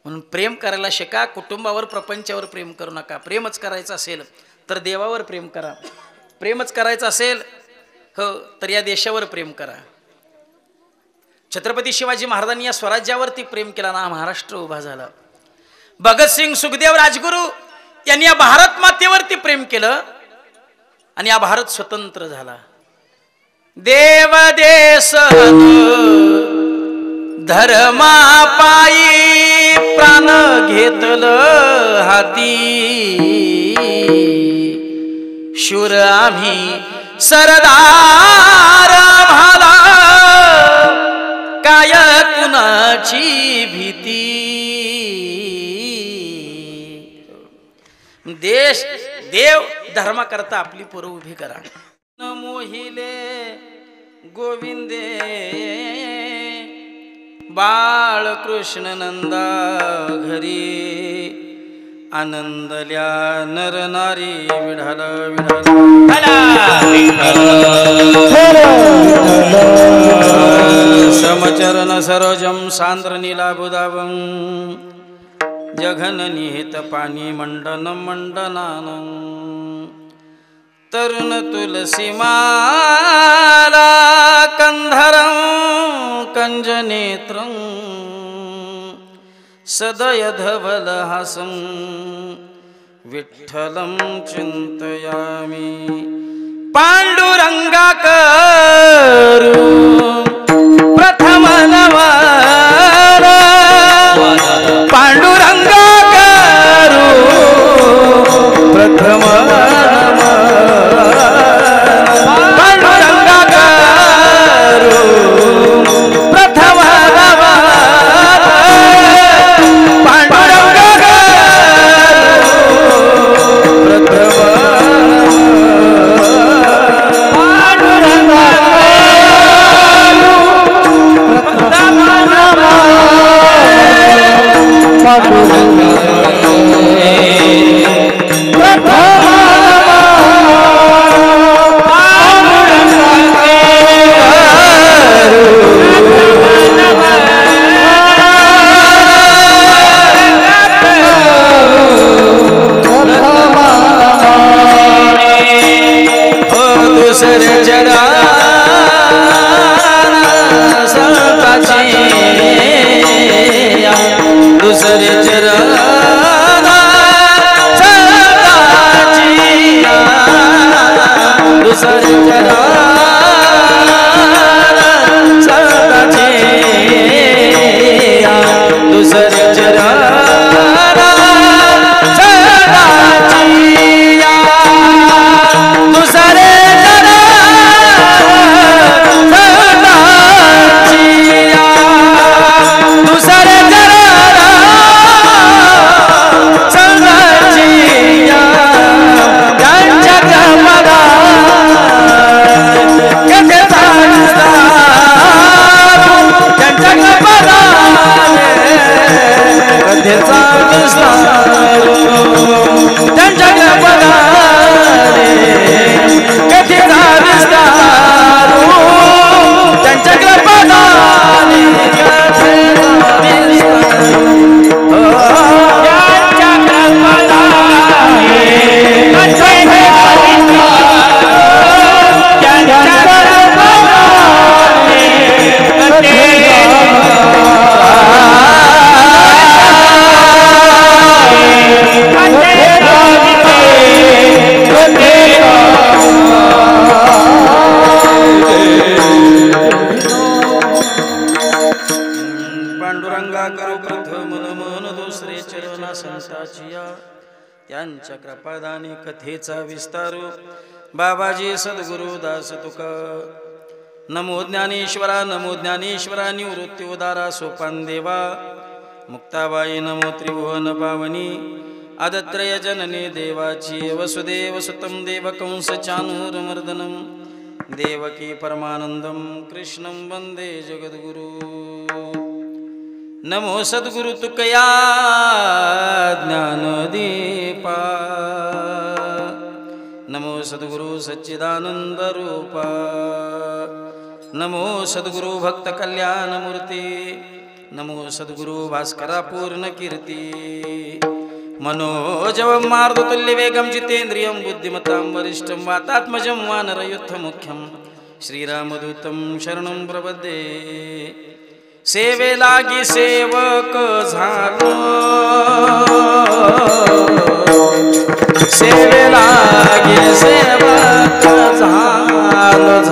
म्हणून प्रेम करायला शिका. कुटुंबावर प्रपंचावर प्रेम करू नका. प्रेमच करायचं असेल तर देवावर प्रेम करा. प्रेमच करायचं असेल हो तर या देशावर प्रेम करा. छत्रपती शिवाजी महाराजांनी या स्वराज्यावरती प्रेम केला ना महाराष्ट्र उभा झाला. भगतसिंग सुखदेव राजगुरू यांनी या भारत मातेवरती प्रेम केलं आणि या भारत स्वतंत्र झाला. देव देश धर्मा पायी प्राण घेतलं हाती. शूर आम्ही सरदार भाला काय कुणाची भीती. देश देव धर्मा करता आपली पोरं उभी करा. न मोहिले गोविंदे बाळकृष्ण नंदा घरी. आनंदल्या नर नारी विढाल समचरण सरोजम सांद्र नीलाबुदावं. जघन निहित पाणी मंडन मंडनानं. तरुण तुलसी माला कंधरं कंजनेत्रं. सदय धवलहासं विठ्ठलं चिंतयामि. पांडुरंगा करू प्रथम नमन. पांडुरंगा करू प्रथम नमन. पांडुरंगा करू प्रथम नमन. पांडुरंगा करू त्यांच्या कृपादानी कथेचा विस्तारू बाबाजी सद्गुरु दास तुका. नमो ज्ञानेश्वरा नमो ज्ञानेश्वरा निवृत्ती उदारा सोपान देवा. मुक्ताबाई नमो त्रिभुवन पावनी आदत्रय जननी देवाची. वसुदेव सुतं देवकंस चानूरमर्दनं. देवकी परमानंदं कृष्णं वंदे जगद्गुरु. नमो सद्गुरु तुकया ज्ञानदीपा. नमो सद्गुरु सच्चिदानंद रूपा. नमो सद्गुरु भक्त कल्याण मूर्ती. नमो सद्गुरु भास्करा पूर्ण कीर्ती मनोजवं मारुतुल्य वेगं जितेन्द्रियं बुद्धिमतां वरिष्ठं वातात्मजं वानरयुद्धमुख्यं श्रीरामदूतं शरणं प्रपद्ये सेवे लागी सेवक झालो सेवे लागी सेवक झालो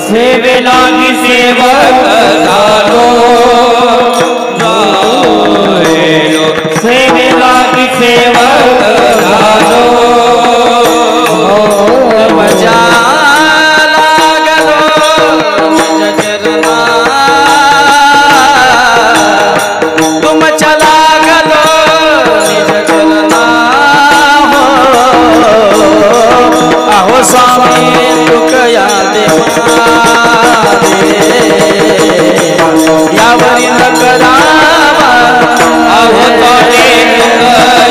सेवे लागी सेवक झालो सेवे लागी सेवक झालो मजा तुम चला गलो निज चलना हो आहो स्वामी तुकया देवा यावरी न करावा आहो स्वामी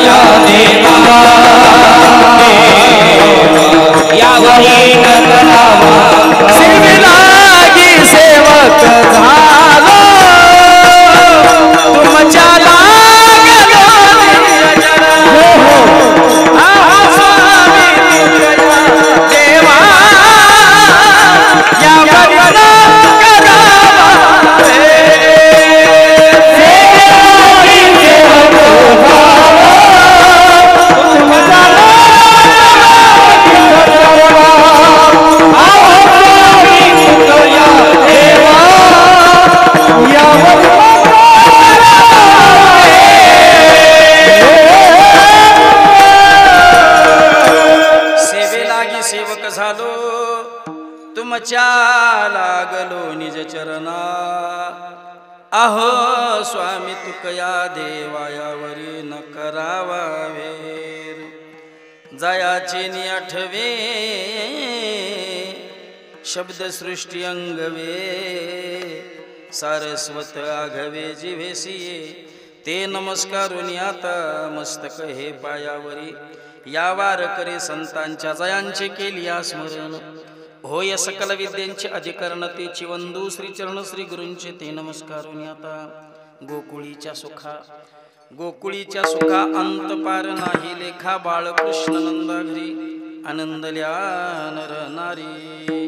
तुकया देवा यावरी न करावा सेवे लागी सेवक झालो तुम चला गलो आहो स्वामी तुकया देवा यावरी न लागलो निज चरणा अहो स्वामी तुकया देवायावरी न करावा वेर जयाचे आठवे शब्द सृष्टी अंगवे सारस्वत आघवे जिवेसिये ते नमस्कारुनी आता मस्तक हे पायावरी या वार करे संतांच्या जयांचे केली स्मरण होय सकल विद्यांचे अधिकरण ते चिवंदू श्री चरण श्री गुरूंचे ते नमस्कारुनी आता गोकुळीच्या सुखा अंत पार नाही लेखा बाळकृष्ण नंदा घरी आनंदल्या नर नारी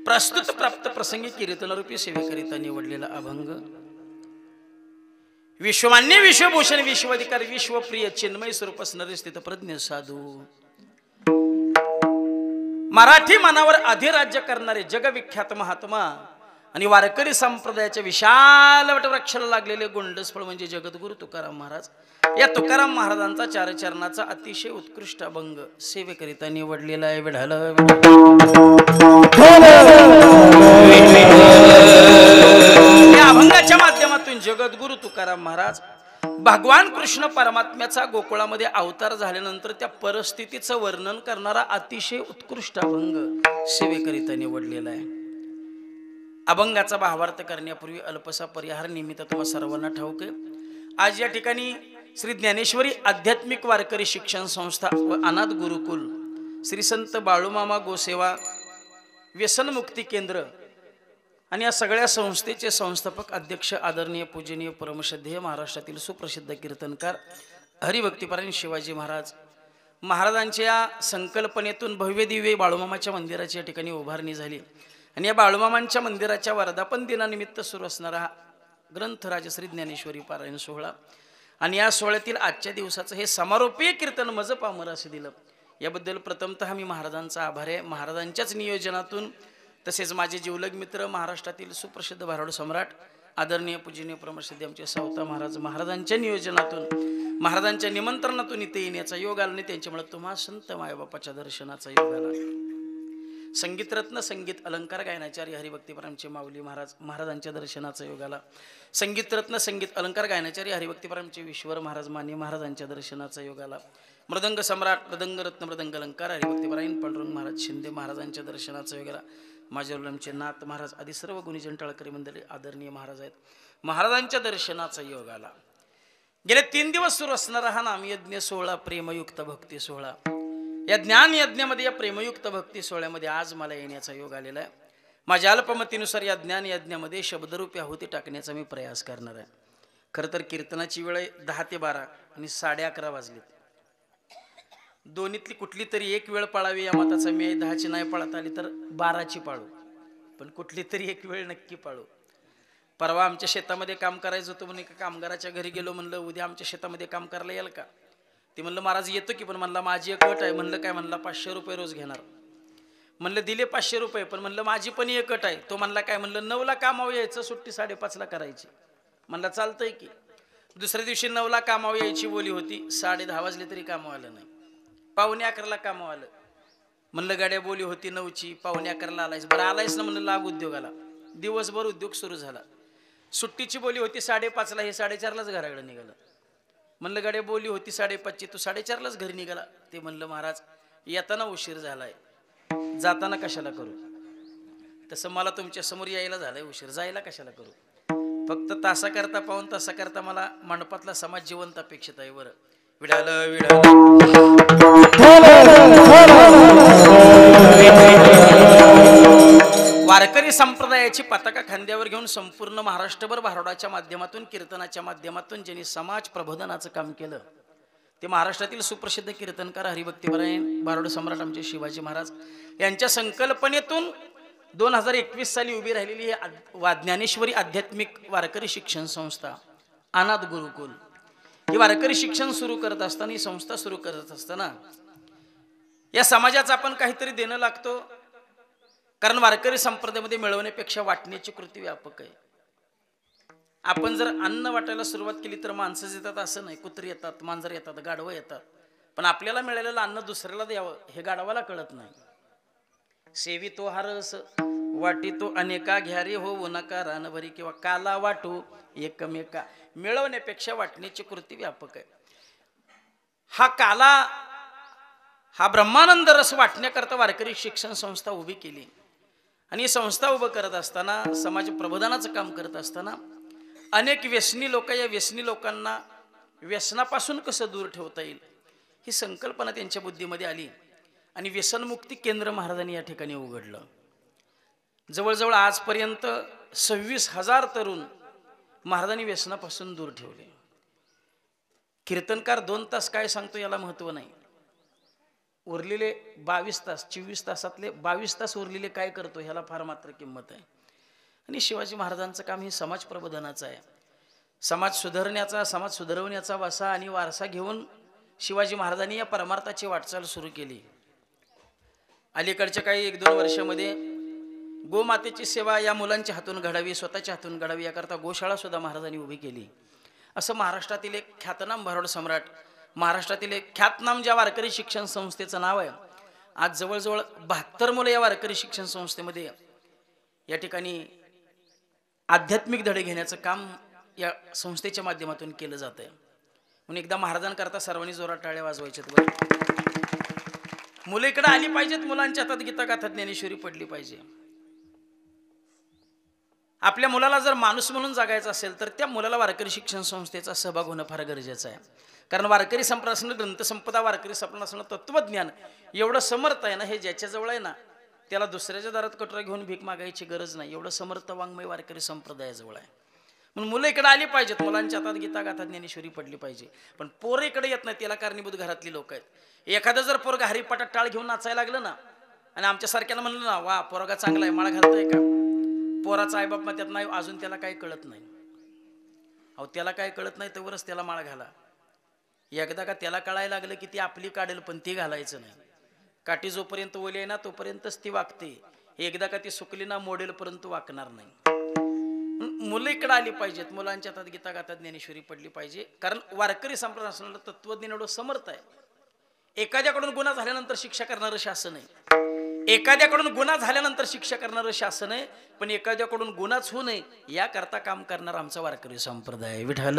प्रस्तुत प्राप्त प्रसंगी कीर्तनरूपी सेवेकरिता निवडलेला अभंग विश्वमान्य विश्वभूषण विश्वाधिकारी विश्वप्रिय चिन्मय स्वरूप असणारे स्थित प्रज्ञ साधू मराठी मनावर अधिराज्य करणारे जगविख्यात महात्मा आणि वारकरी संप्रदायाच्या विशाल वटवृक्षाला लागलेले गोंडसफळ म्हणजे जगद्गुरु तुकाराम महाराज या तुकाराम महाराजांचा चारचरणाचा अतिशय उत्कृष्ट अभंग सेवेकरिता निवडलेला आहे विढाल या अभंगाच्या माध्यमातून जगद्गुरु तुकाराम महाराज भगवान कृष्ण परमात्म्याचा गोकुळामध्ये अवतार झाल्यानंतर त्या परिस्थितीचं वर्णन करणारा अतिशय उत्कृष्ट अभंग सेवेकरिता निवडलेला आहे अभंगाचा भावार्थ करण्यापूर्वी अल्पसा परिहार निमित्त तुम्हा सर्वांना ठाऊक आहे आज या ठिकाणी श्री ज्ञानेश्वरी आध्यात्मिक वारकरी शिक्षण संस्था व अनाथ गुरुकुल श्री संत बाळूमामा गोसेवा व्यसनमुक्ती केंद्र आणि या सगळ्या संस्थेचे संस्थापक अध्यक्ष आदरणीय पूजनीय परमश्रद्धेय महाराष्ट्रातील सुप्रसिद्ध कीर्तनकार हरिभक्तिपरायण शिवाजी महाराजांच्या या संकल्पनेतून भव्य दिव्य बाळूमामाच्या मंदिराची या ठिकाणी उभारणी झाली आणि या बाळूमामांच्या मंदिराच्या वर्धापन दिनानिमित्त सुरू असणारा ग्रंथराज श्री ज्ञानेश्वरी पारायण सोहळा आणि या सोहळ्यातील आजच्या दिवसाचं हे समारोपीय कीर्तन मज पामर असं दिलं याबद्दल प्रथमतः मी महाराजांचा आभार आहे महाराजांच्याच नियोजनातून तसेच माझे जीवलग मित्र महाराष्ट्रातील सुप्रसिद्ध भारुड सम्राट आदरणीय पूजनीय परमश्रद्धेय आमचे सावता महाराजांच्या नियोजनातून महाराजांच्या निमंत्रणातून इथे येण्याचा योग आला आणि त्यांच्यामुळे तुम्हा संत मायबापाच्या दर्शनाचा योग आला संगीतरत्न संगीत अलंकार गायनाचार्य हरिभक्तिपरायणचे माऊली महाराजांच्या दर्शनाचा योग आला संगीतरत्न संगीत अलंकार गायनाचार्य हरिभक्तिपरायणचे विश्वर मान्य महाराजांच्या दर्शनाचा योग आला मृदंग सम्राट मृदंग रत्न मृदंग अलंकार हरिभक्तिपरायण पांडुरंग महाराज शिंदे महाराजांच्या दर्शनाचा योग आला माझ्यावरचे नाथ महाराज आदी सर्व गुणीजन टाळकरी मंडळी आदरणीय महाराज आहेत महाराजांच्या दर्शनाचा योग आला गेले 3 दिवस सुरू असणारा हा नामयज्ञ सोहळा प्रेमयुक्त भक्ती सोहळा या ज्ञान यज्ञामध्ये या प्रेमयुक्त भक्ती सोहळ्यामध्ये आज मला येण्याचा योग आलेला आहे माझ्या अल्पमतीनुसार या ज्ञान यज्ञामध्ये शब्दरूपी आहुती टाकण्याचा मी प्रयास करणार आहे. खरं तर कीर्तनाची वेळ 10 ते 12 आणि 11:30 वाजलेत. दोन्हीतली कुठली तरी एक वेळ पाळावी या मताचा मी 10ची नाही पाळत आली तर 12ची पाळू, पण कुठली तरी एक वेळ नक्की पाळू. परवा आमच्या शेतामध्ये काम करायचं होतं म्हणून एका कामगाराच्या घरी गेलो. म्हणलं उद्या आमच्या शेतामध्ये काम करायला याल का? ते म्हणलं महाराज येतो की, पण म्हणला माझी एक अट आहे. म्हणलं काय? म्हणला 500 रुपये रोज घेणार. म्हणलं दिले 500 रुपये, पण म्हणलं माझी पण एक अट आहे. तो म्हणला काय? म्हणलं 9ला कामावर यायचं, सुट्टी 5:30ला करायची. म्हणला चालतंय की. दुसऱ्या दिवशी 9ला कामावर यायची बोली होती. 10:30 वाजले तरी कामावर आलं नाही. 11:45ला कामावर आलं. म्हणलं गाड्या बोली होती 9ची, 11:45ला आलायस. बरं आलायस ना, म्हणलं लाग उद्योगाला. दिवसभर उद्योग सुरू झाला. सुट्टीची बोली होती 5:30ला, हे 4:30लाच घराकडे निघालं. म्हणलं गाड्या बोली होती 5:30ची, तू 4:30लाच घरी निघाला. ते म्हणलं महाराज येताना उशीर झालाय, जाताना कशाला करू? तसं मला तुमच्या समोर यायला झालंय उशीर, जायला कशाला करू? फक्त तासा करता पाहून तासा करता मला मंडपातला समाज जिवंत अपेक्षित आहे. बरं विडाल विडाल वारकरी संप्रदायाची पताका खांद्यावर घेऊन संपूर्ण महाराष्ट्रभर भारुडाच्या माध्यमातून, कीर्तनाच्या माध्यमातून ज्यांनी समाज प्रबोधनाचं काम केलं ते महाराष्ट्रातील सुप्रसिद्ध कीर्तनकार हरिभक्तीपरायण भारुड सम्राट आमचे शिवाजी महाराज यांच्या संकल्पनेतून 2021 साली उभी राहिलेली ज्ञानेश्वरी आध्यात्मिक वारकरी शिक्षण संस्था अनाथ गुरुकुल. ही वारकरी शिक्षण सुरू करत असताना, ही संस्था सुरू करत असताना या समाजाचं आपण काहीतरी देणं लागतो. कारण वारकरी संप्रदायामध्ये मिळवण्यापेक्षा वाटण्याची कृती व्यापक आहे. आपण जर अन्न वाटायला सुरुवात केली तर माणसं येतात असं नाही, कुत्री येतात, मांजर येतात, गाढवं येतात. पण आपल्याला मिळालेलं अन्न दुसऱ्याला द्यावं हे गाढवाला कळत नाही. सेवी तो हारस वाटी तो अनेका घ्यारे हो नका रानभरी, किंवा काला वाटू एकमेका. मिळवण्यापेक्षा वाटण्याची कृती व्यापक आहे. हा काला, हा ब्रह्मानंद रस वाटण्याकरता वारकरी शिक्षण संस्था उभी केली. आणि ही संस्था उभं करत असताना, समाज प्रबोधनाचं काम करत असताना अनेक व्यसनी लोक, या व्यसनी लोकांना व्यसनापासून कसं दूर ठेवता येईल ही संकल्पना त्यांच्या बुद्धीमध्ये आली. आणि व्यसनमुक्ती केंद्र महाराजांनी या ठिकाणी उघडलं. जवळजवळ आजपर्यंत 26,000 तरुण महाराजांनी व्यसनापासून दूर ठेवले. कीर्तनकार 2 तास काय सांगतो याला महत्व नाही, उरलेले 22 तास, 24 तासातले 22 तास उरलेले काय करतो ह्याला फार मात्र किंमत आहे. आणि शिवाजी महाराजांचं काम हे समाज प्रबोधनाचं आहे. समाज सुधारण्याचा, समाज सुधारवण्याचा वसा आणि वारसा घेऊन शिवाजी महाराजांनी या परमार्थाची वाटचाल सुरू केली. अलीकडच्या काही 1-2 वर्षामध्ये गोमातेची सेवा या मुलांच्या हातून घडावी, स्वतःच्या हातून घडावी याकरता गोशाळा सुद्धा महाराजांनी उभी केली. असं महाराष्ट्रातील एक ख्यातनाम भारुड सम्राट, महाराष्ट्रातील एक ख्यातनाम ज्या वारकरी शिक्षण संस्थेचं नाव आहे. आज जवळजवळ 72 मुलं या वारकरी शिक्षण संस्थेमध्ये या ठिकाणी आध्यात्मिक धडे घेण्याचं काम या संस्थेच्या माध्यमातून केलं जात आहे. म्हणून एकदा महाराजांकरता सर्वांनी जोरात टाळ्या वाजवायच्यात. मुलं इकडे आली पाहिजेत, मुलांच्या हातात गीता गाथा ज्ञानेश्वरी पडली पाहिजे. आपल्या मुलाला जर माणूस म्हणून जगायचं असेल तर त्या मुलाला वारकरी शिक्षण संस्थेचा सहभाग होणं फार गरजेचं आहे. कारण वारकरी संप्रदाय, ग्रंथसंपदा, वारकरी संप्रदाय, तत्वज्ञान एवढं समर्थ आहे ना, हे ज्याच्याजवळ आहे ना त्याला दुसऱ्याच्या दारात कटोरा घेऊन भीक मागायची गरज नाही. एवढं समर्थ वाङ्मय वारकरी संप्रदायाजवळ आहे. म्हणून मुलं इकडे आली पाहिजेत, मुलांच्या हातात गीता गाथा ज्ञानेश्वरी पडली पाहिजे. पण पोरं इकडे येत नाही, त्याला कारणीभूत घरातली लोक आहेत. एखादं जर पोरगा हरिपाठात टाळ घेऊन नाचायला लागलं ना आणि आमच्यासारख्याला म्हणलं ना वा पोरगा चांगला आहे, माळा घालतोय का, पोराचा आईबाप मग त्यात नाही, अजून त्याला काही कळत नाही. अहो त्याला काय कळत नाही तरच त्याला माळ घाला. एकदा का त्याला कळायला लागलं की ती आपली काढेल, पण ती घालायचं नाही. काठी जोपर्यंत ओली आहे ना तोपर्यंतच ती वागते. एकदा का ती सुकली ना मोडेल परंतु वाकणार नाही. मुलं इकडे आली पाहिजेत, मुलांच्या हातात गीता गाथा ज्ञानेश्वरी पडली पाहिजे. कारण वारकरी संप्रदाय तत्वज्ञान एवढं समर्थ आहे. एखाद्याकडून गुन्हा झाल्यानंतर शिक्षा करणारं शासन आहे, एखाद्याकडून गुन्हा झाल्यानंतर शिक्षा करणारं शासन आहे. पण एखाद्याकडून गुन्हाच होऊ नये याकरता काम करणार आमचा वारकरी संप्रदाय. विठ्ठल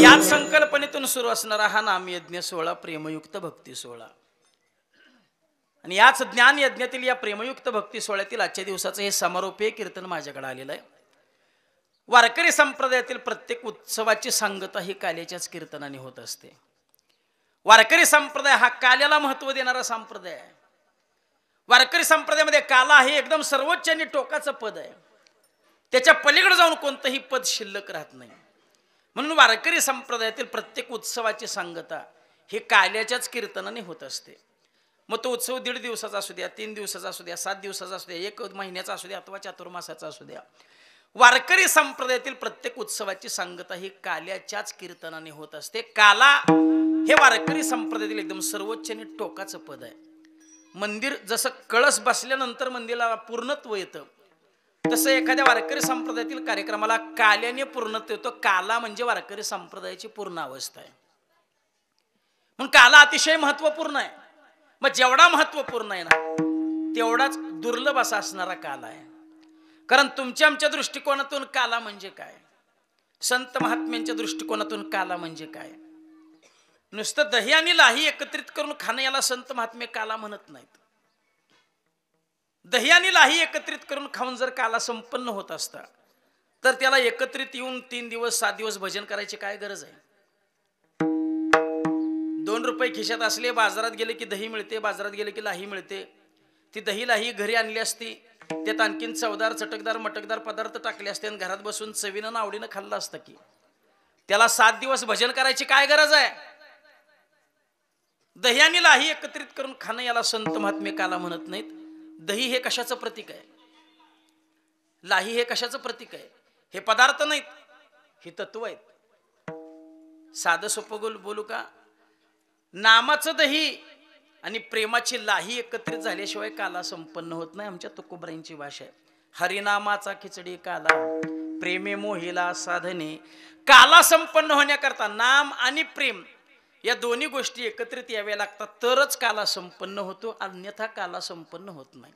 याच संकल्पनेतून सुरू असणारा हा नामयज्ञ सोहळा, प्रेमयुक्त भक्ती सोहळा. आणि याच ज्ञान यज्ञातील या प्रेमयुक्त भक्ती सोहळ्यातील आजच्या दिवसाचं हे समारोपीय कीर्तन माझ्याकडे आलेलं आहे. वारकरी संप्रदायातील प्रत्येक उत्सवाची सांगता ही काल्याच्याच कीर्तनाने होत असते. वारकरी संप्रदाय हा काल्याला महत्व देणारा संप्रदाय आहे. वारकरी संप्रदायामध्ये काला हे एकदम सर्वोच्च आणि टोकाचं पद आहे. त्याच्या पलीकडे जाऊन कोणतंही पद शिल्लक राहत नाही. म्हणून वारकरी संप्रदायातील प्रत्येक उत्सवाची सांगता ही काल्याच्याच कीर्तनाने होत असते. मग तो उत्सव 1.5 दिवसाचा असू द्या, 3 दिवसाचा असू द्या, 7 दिवसाचा असू द्या, 1 महिन्याचा असू द्या अथवा चातुर्मासाचा असू द्या, वारकरी संप्रदायातील प्रत्येक उत्सवाची सांगता ही काल्याच्याच कीर्तनाने होत असते. काला हे वारकरी संप्रदायातील एकदम सर्वोच्च आणि टोकाचं पद आहे. मंदिर जसं कळस बसल्यानंतर मंदिराला पूर्णत्व येतं, तसं एखाद्या वारकरी संप्रदायातील कार्यक्रमाला काल्याने पूर्णत्व येतो. काला म्हणजे वारकरी संप्रदायाची पूर्ण अवस्था आहे. म्हणून काला अतिशय महत्वपूर्ण आहे. मग जेवढा महत्वपूर्ण आहे ना तेवढाच दुर्लभ असा असणारा काला आहे. कारण तुमच्या आमच्या दृष्टिकोनातून काला म्हणजे काय, संत महात्म्यांच्या दृष्टिकोनातून काला म्हणजे काय, नुसतं दही आणि लाही एकत्रित करून खाणं याला संत महात्मे काला म्हणत नाहीत. दही आणि लाही एकत्रित करून खाऊन जर काला संपन्न होत असता तर त्याला एकत्रित येऊन 3 दिवस 7 दिवस भजन करायची काय गरज आहे. 2 रुपये खिशात असले, बाजारात गेले की दही मिळते, बाजारात गेले की लाही मिळते. ती दही लाही घरी आणली असती, त्यात आणखीन चवदार चटकदार मटकदार पदार्थ टाकले असते आणि घरात बसून चवीनं आवडीनं खाल्लं असतं की त्याला 7 दिवस भजन करायची काय गरज आहे. दही आणि लाही एकत्रित करून खाणं याला संत महात्मे काला म्हणत नाहीत. दही हे कशाचं प्रतीक आहे, लाही हे कशाचं प्रतीक आहे. हे पदार्थ नाहीत, हे तत्व आहेत. साधं सोपं बोलू का, नामाचं दही आणि प्रेमाची लाही एकत्रित झाल्याशिवाय काला संपन्न होत नाही. आमच्या तुकोबरांची भाषा आहे. हरिनामाचा खिचडी काला, प्रेमे मोहिला साधने. काला संपन्न होण्याकरता नाम आणि प्रेम या दोन्ही गोष्टी एकत्रित याव्या लागतात, तरच काला संपन्न होतो, अन्यथा काला संपन्न होत नाही.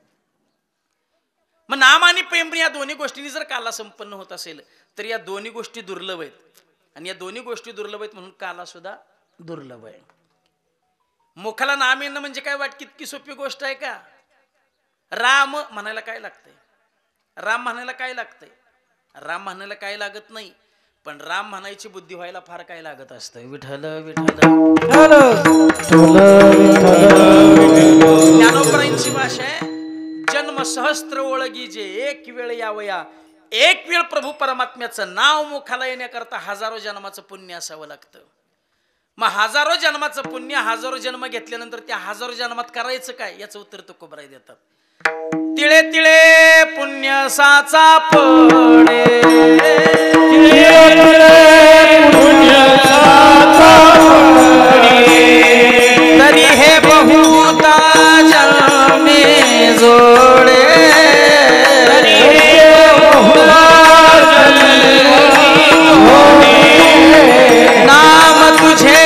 मग नाम आणि प्रेम या दोन्ही गोष्टींनी जर काला संपन्न होत असेल तर या दोन्ही गोष्टी दुर्लभ आहेत. आणि या दोन्ही गोष्टी दुर्लभ आहेत म्हणून काला सुद्धा दुर्लभ आहे. मुखाला नाम येणं म्हणजे काय वाट कितकी सोपी गोष्ट आहे का. राम म्हणायला काय लागतंय, राम म्हणायला काय लागतंय, राम म्हणायला काय लागत नाही, पण राम म्हणायची बुद्धी व्हायला फार काय लागत असतं. विठ्ठल विठ्ठल. ज्ञानोबरांची भाषा आहे, जन्म सहस्त्र ओळगी जे एक वेळ यावया. एक वेळ प्रभू परमात्म्याचं नाव मुखाला येण्याकरता हजारो जन्माचं पुण्य असावं लागतं. मग हजारो जन्माचं पुण्य, हजारो जन्म घेतल्यानंतर त्या हजारो जन्मात करायचं काय याचं उत्तर तुकोबराय देतात. तिळे तिळे पुण्य साचा पडे, तरी हे बहुता जन्मे जोडे, नाम तुझे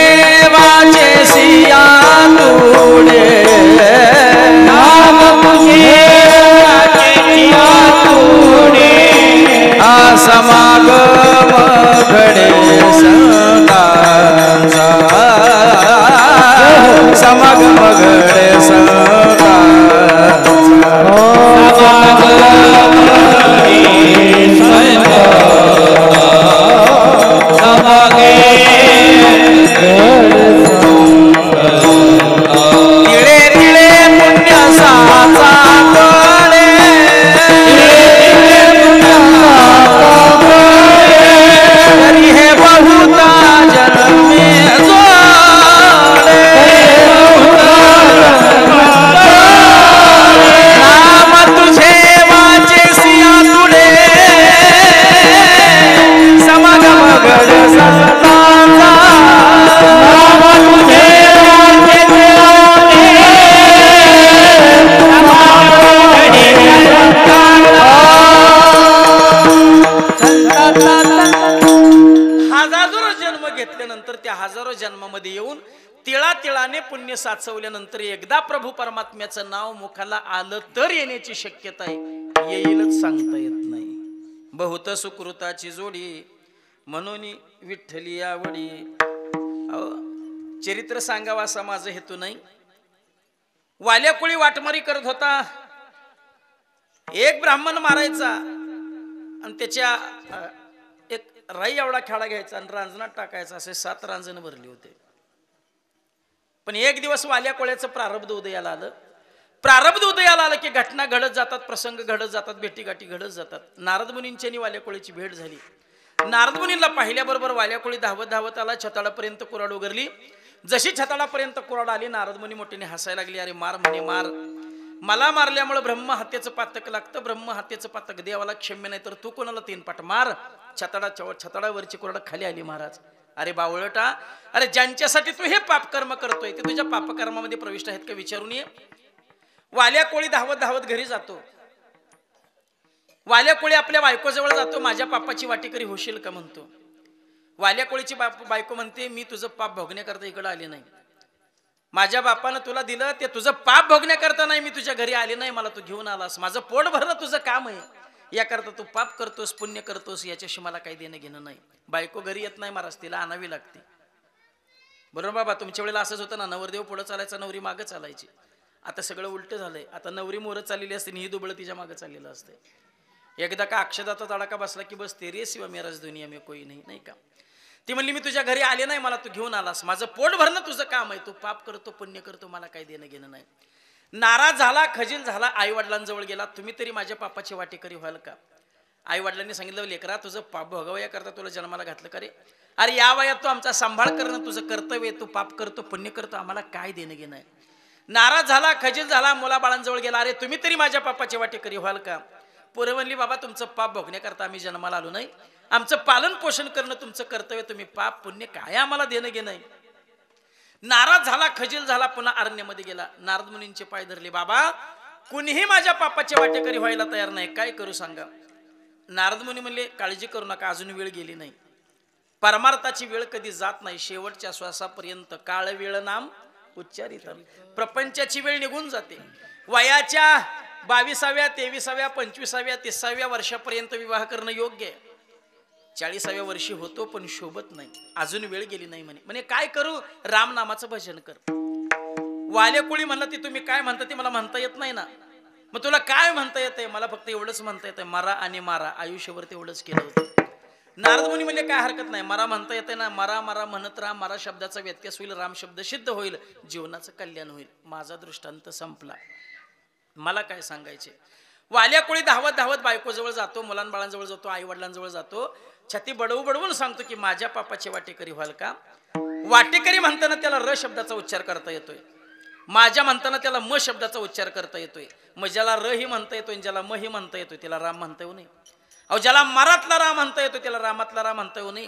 वाचे सिया तूडे, नाम तुझे वाचे सिया तूडे, समागम घडे संतांचा, समागम घडे संतांचा, समागम घडे समागे तिळे तिळे पुण्य साचा कळे, तरी हे बहुता जन्मे जोडे, नाम तुझे वाचे सिया तुडे, समागम घड संतांचा, नाम तुझे वाचे सिया हजारो जन्म घेतल्यानंतर त्या हजारो जन्मामध्ये येऊन तिळा तिळाने पुण्य साचवल्यानंतर एकदा प्रभू परमात्म्याचं नाव मुखाला आलं तर येण्याची शक्यता आहे, येईलच सांगता येत नाही. बहुत सुकृताची जोडी म्हणून विठ्ठली आवडी. चरित्र सांगावा असा माझा हेतू नाही. वाल्याकुळी वाटमारी करत होता. एक ब्राह्मण मारायचा आणि त्याच्या एक राई एवढा खेळा घ्यायचा आणि रांजणात टाकायचा. असे 7 रांजण भरले होते. पण एक दिवस वाल्या कोळ्याचं प्रारब्ध उदयाला आलं. प्रारब्ध उदयाला आलं की घटना घडत जातात, प्रसंग घडत जातात, भेटीगाठी घडत जातात. नारद मुनींची आणि वाल्या कोळीची भेट झाली. नारद मुनींना पाहिल्याबरोबर वाल्या कोळी धावत धावत आला. छताडापर्यंत कुऱ्हाड उगरली. जशी छताडापर्यंत कुऱ्हाड आली, नारद मुनी मोठीने हसायला लागली. अरे मार म्हणे मार, मला मारल्यामुळे ब्रह्म हत्येचं पातक लागतं. ब्रह्म हत्येचं पातक देवाला क्षम्य नाही, तर तू कोणाला 3 पाट मार. छताडावरची कुऱ्हाड खाली आली. महाराज अरे बावळटा, अरे ज्यांच्यासाठी तू हे पापकर्म करतोय ते तुझ्या पापकर्मामध्ये प्रविष्ट आहेत का विचारून ये. वाल्या कोळी धावत धावत घरी जातो. वाल्या कोळी आपल्या बायकोजवळ जातो. माझ्या पापाची वाटेकरी होशील का म्हणतो. वाल्या कोळीची बायको म्हणते, मी तुझं पाप भोगण्याकरता इकडे आले नाही. माझ्या बापानं तुला दिलं ते तुझं पाप भोगण्याकरता नाही. मी तुझ्या घरी आले नाही, मला तू घेऊन आलास. माझं पोट भरणं तुझं काम आहे. याकरता तू पाप करतोस, पुण्य करतोस, याच्याशी मला काही देणं घेणं नाही. बायको घरी येत नाही महाराज, तिला आणावी लागते. बरोबर बाबा, तुमच्या वेळेला असंच होतं ना, नवरदेव पुढं चालायचा, नवरी मागं चालायची. आता सगळं उलट झालंय. आता नवरी मोरं चाललेली असते, ही दुबळं तिच्या मागं चाललेलं असते. एकदा का अक्षदाचा तडाका बसला की बस तेरे सिवा मेराज दुनिया में कोई नाही, नाही का. ती म्हणली, मी तुझ्या घरी आले नाही, मला तू घेऊन आलास. माझं पोट भरणं तुझं काम आहे. तू पाप करतो, पुण्य करतो, मला काही देणं घेणं नाही. नाराज झाला, खजील झाला. आई वडिलांजवळ गेला. तुम्ही तरी माझ्या पापाची वाटेकरी व्हाल का. आई वडिलांनी सांगितलं, लेकरा तुझं पाप भोगावया करता तुला जन्माला घातलं का रे. अरे या वयात तू आमचा सांभाळ करणं तुझं कर्तव्य. तू पाप करतो, पुण्य करतो, आम्हाला काय देणं घेणं आहे. नाराज झाला, खजील झाला, मुलाबाळांजवळ गेला. अरे तुम्ही तरी माझ्या पापाची वाटेकरी व्हाल का. पोरं म्हणली, बाबा तुमचं पाप भोगण्याकरता आम्ही जन्माला आलो नाही. आमचं पालन पोषण करणं तुमचं कर्तव्य. तुम्ही पाप पुण्य काय आम्हाला देणं घेणं आहे. नाराज झाला, खजील झाला, पुन्हा अरण्यामध्ये गेला. नारद मुनींचे पाय धरले. बाबा कुणीही माझ्या पापाची वाटेकरी व्हायला तयार नाही, काय करू सांगा. नारद मुनी म्हणले, काळजी करू नका, अजून वेळ गेली नाही. परमार्थाची वेळ कधी जात नाही. शेवटच्या श्वासापर्यंत काळ वेळ नाम उच्चारित. प्रपंचाची वेळ निघून जाते. वयाच्या 22व्या 23व्या 25व्या 30व्या वर्षापर्यंत विवाह करणं योग्य आहे. 40व्या वर्षी होतो पण शोभत नाही, अजून वेळ गेली नाही म्हणे काय करू, राम नामाचं भजन कर. वाले कोळी म्हणलं, ती तुम्ही काय म्हणता ते मला म्हणता येत नाही ना. मग तुला काय म्हणता येतंय. मला फक्त एवढंच म्हणता येतंय, मारा आणि मारा. आयुष्यभर तेवढंच केलं होतं. नारद मुनी म्हणले, काय हरकत नाही, मारा म्हणता येते ना. मारा मारा म्हणत राहा. मारा शब्दाचा व्यत्यास होईल, राम शब्द सिद्ध होईल, जीवनाचं कल्याण होईल. माझा दृष्टांत संपला. मला काय सांगायचे. वाल्या कोळी धावत धावत बायकोजवळ जातो, मुलांबाळांजवळ जातो, आई वडिलांजवळ जातो. छाती बडवून सांगतो की माझ्या पापाची वाटेकरी व्हाल का. वाटेकरी म्हणताना त्याला र शब्दाचा उच्चार करता येतोय. माझ्या म्हणताना त्याला म शब्दाचा उच्चार करता येतोय. मग ज्याला र ही म्हणता येतोय, ज्याला म ही म्हणता येतोय, त्याला राम म्हणता येऊ नये. अहो ज्याला मरातला राम म्हणता येतो त्याला रामातला राम म्हणता येऊ नये.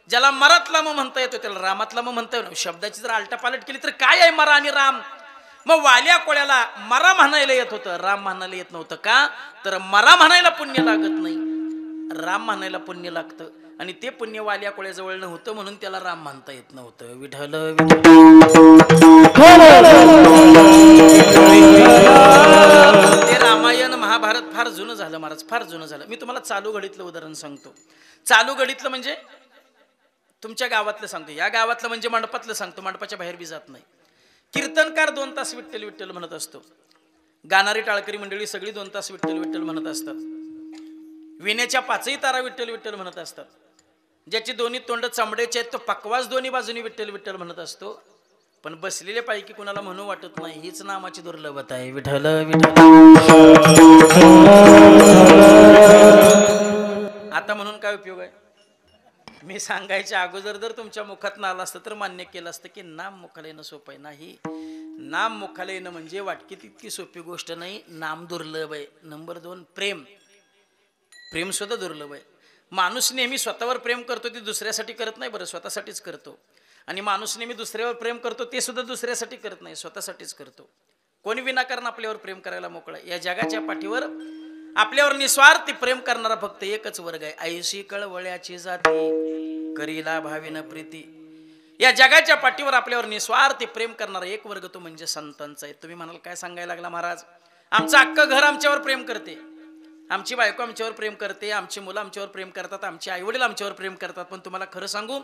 ज्याला मरातला म म्हणता येतो त्याला रामातला म म्हणता येऊ नये. शब्दाची जर आलटापालट केली तर काय आहे मरा आणि राम. मग वाल्या कोळ्याला मरा म्हणायला येत होतं, राम म्हणायला येत नव्हतं. का तर मरा म्हणायला पुण्य लागत नाही, राम म्हणायला पुण्य लागतं. आणि ते पुण्य वाल्या कोळ्याजवळ नव्हतं म्हणून त्याला राम म्हणता येत नव्हतं. विठ्ठल ते रामायण महाभारत फार जुनं झालं महाराज, फार जुनं झालं. मी तुम्हाला चालू घडीतलं उदाहरण सांगतो. चालू घडीतलं म्हणजे तुमच्या गावातलं सांगतो. या गावातलं म्हणजे मंडपातलं सांगतो, मंडपाच्या बाहेर बी जात नाही. कीर्तनकार 2 तास विठ्ठल विठ्ठल म्हणत असतो. गाणारी टाळकरी मंडळी सगळी 2 तास विठ्ठल विठ्ठल म्हणत असतात. विण्याच्या 5ही तारा विठ्ठल विठ्ठल म्हणत असतात. ज्याची दोन्ही तोंड चमड्याचे आहेत तो पकवास दोन्ही बाजूनी विठ्ठल विठ्ठल म्हणत असतो. पण बसलेले पैकी कुणाला म्हणू वाटत नाही. हीच नामाची दुर्लभता आहे. विठ्ठल विठ्ठल. आता म्हणून काय उपयोग आहे. मी सांगायच्या अगोदर जर तुमच्या मुखात आलं असतं तर मान्य केलं असतं की नाम मुखाला येणं सोपं आहे. नाही, नाम मुखाला येणं म्हणजे वाटकी तितकी सोपी गोष्ट नाही. नाम दुर्लभ आहे. नंबर 2 प्रेम. प्रेम सुद्धा दुर्लभ आहे. माणूस नेहमी स्वतःवर प्रेम करतो, ते दुसऱ्यासाठी करत नाही बरं, स्वतःसाठीच करतो. आणि माणूस नेहमी दुसऱ्यावर प्रेम करतो, ते सुद्धा दुसऱ्यासाठी करत नाही, स्वतःसाठीच करतो. कोणी विनाकारण आपल्यावर प्रेम करायला मोकळा. या जगाच्या पाठीवर आपल्यावर निस्वार्थी प्रेम करणारा फक्त एकच वर्ग आहे. ऐशी कळवळ्याची जाती करीला भावीन प्रीती. या जगाच्या पाठीवर आपल्यावर निस्वार्थी प्रेम करणारा एक वर्ग तो म्हणजे संतांचा आहे. तुम्ही म्हणाल काय सांगायला लागला महाराज, आमचं अख्खं घर आमच्यावर प्रेम करते, आमची बायको आमच्यावर प्रेम करते, आमची मुलं आमच्यावर प्रेम करतात, आमचे आईवडील आमच्यावर प्रेम करतात. पण तुम्हाला खरं सांगू,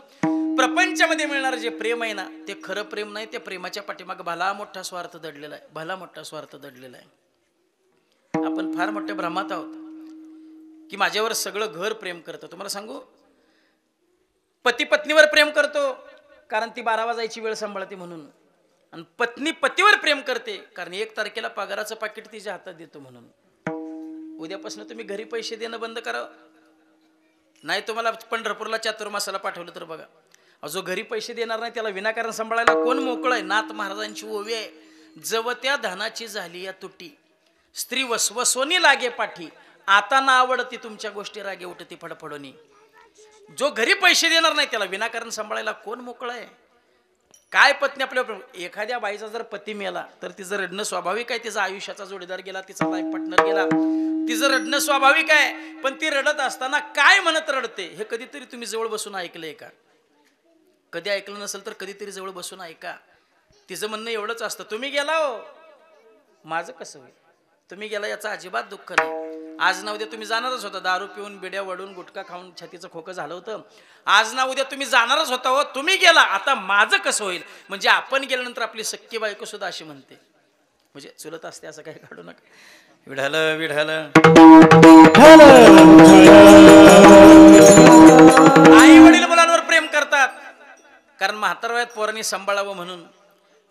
प्रपंचामध्ये मिळणारं जे प्रेम आहे ना ते खरं प्रेम नाही. त्या प्रेमाच्या पाठीमागे भला मोठा स्वार्थ दडलेला आहे, भला मोठा स्वार्थ दडलेला आहे. आपण फार मोठ्या भ्रमात आहोत की माझ्यावर सगळं घर प्रेम करतं. तुम्हाला सांगू, पती पत्नीवर प्रेम करतो कारण ती 12 वाजायची वेळ सांभाळते म्हणून. आणि पत्नी पतीवर प्रेम करते कारण 1 तारखेला पगाराचं पाकिट तिच्या हातात देतो म्हणून. उद्यापासून तुम्ही घरी पैसे देणं बंद करा. नाही तुम्हाला पंढरपूरला चातुर्मासाला पाठवलं तर बघा, जो घरी पैसे देणार नाही त्याला विनाकारण सांभाळायला कोण मोकळं आहे? नाथ महाराजांची ओवी आहे, जवत्या धनाची झाली या तुटी, स्त्री वसवसोनी लागे पाठी, आता ना आवडती तुमच्या गोष्टी रागे उठती फडफडोनी. जो घरी पैसे देणार नाही त्याला विनाकारण सांभाळायला कोण मोकळं आहे? काय पत्नी आपल्या एखाद्या बाईचा जर पती मेला तर तिचं रडणं स्वाभाविक आहे, तिचा आयुष्याचा जोडीदार गेला, तिचा लाईफ पार्टनर गेला, तिचं रडणं स्वाभाविक आहे. पण ती रडत असताना काय म्हणत रडते हे कधीतरी तुम्ही जवळ बसून ऐकलंय का? कधी ऐकलं नसेल तर कधीतरी जवळ बसून ऐका. तिचं म्हणणं एवढंच असतं, तुम्ही गेला हो माझं कसं होईल, तुम्ही गेला याचा अजिबात दुःख नाही. आज ना उद्या तुम्ही जाणारच होता, दारू पिऊन बिड्या वडून गुटखा खाऊन छातीचं खोकं झालं होतं, आज ना उद्या तुम्ही जाणारच होता हो, तुम्ही गेला आता माझं कसं होईल. म्हणजे आपण गेल्यानंतर आपली सख्खी बायको सुद्धा अशी म्हणते, म्हणजे चुलत असते असं काही काढू नका. विढालं विढालं आई वडील मुलांवर प्रेम करतात कारण म्हातार वयात पोरांनी सांभाळावं म्हणून,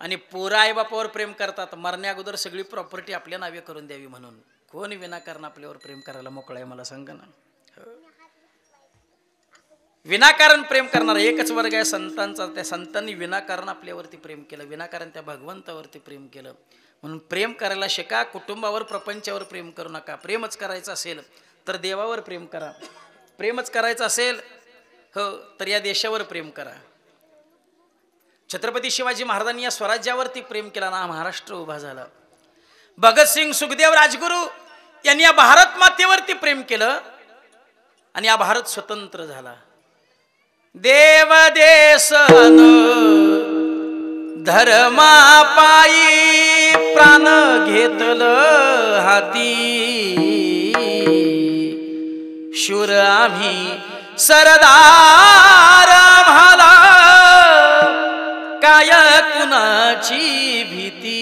आणि पोरं आई बापावर प्रेम करतात मरण्या अगोदर सगळी प्रॉपर्टी आपल्या नावे करून द्यावी म्हणून. कोण विनाकारण आपल्यावर प्रेम करायला मोकळा आहे मला सांगा ना? विनाकारण प्रेम करणारा एकच वर्ग आहे संतांचा. त्या संतांनी विनाकारण आपल्यावरती प्रेम केलं, विनाकारण त्या भगवंतावरती प्रेम केलं. म्हणून प्रेम करायला शिका. कुटुंबावर प्रपंचावर प्रेम करू नका. प्रेमच करायचं असेल तर देवावर प्रेम करा, प्रेमच करायचं असेल हो तर या देशावर प्रेम करा. छत्रपती शिवाजी महाराजांनी या स्वराज्यावरती प्रेम केला ना महाराष्ट्र उभा झाला. भगतसिंग सुखदेव राजगुरू यांनी या भारत मातेवरती प्रेम केलं आणि या भारत स्वतंत्र झाला. देव देसन धर्मा पायी प्राण घेतलं हाती, शूर आम्ही सरदार म्हाला काय कुणाची भीती.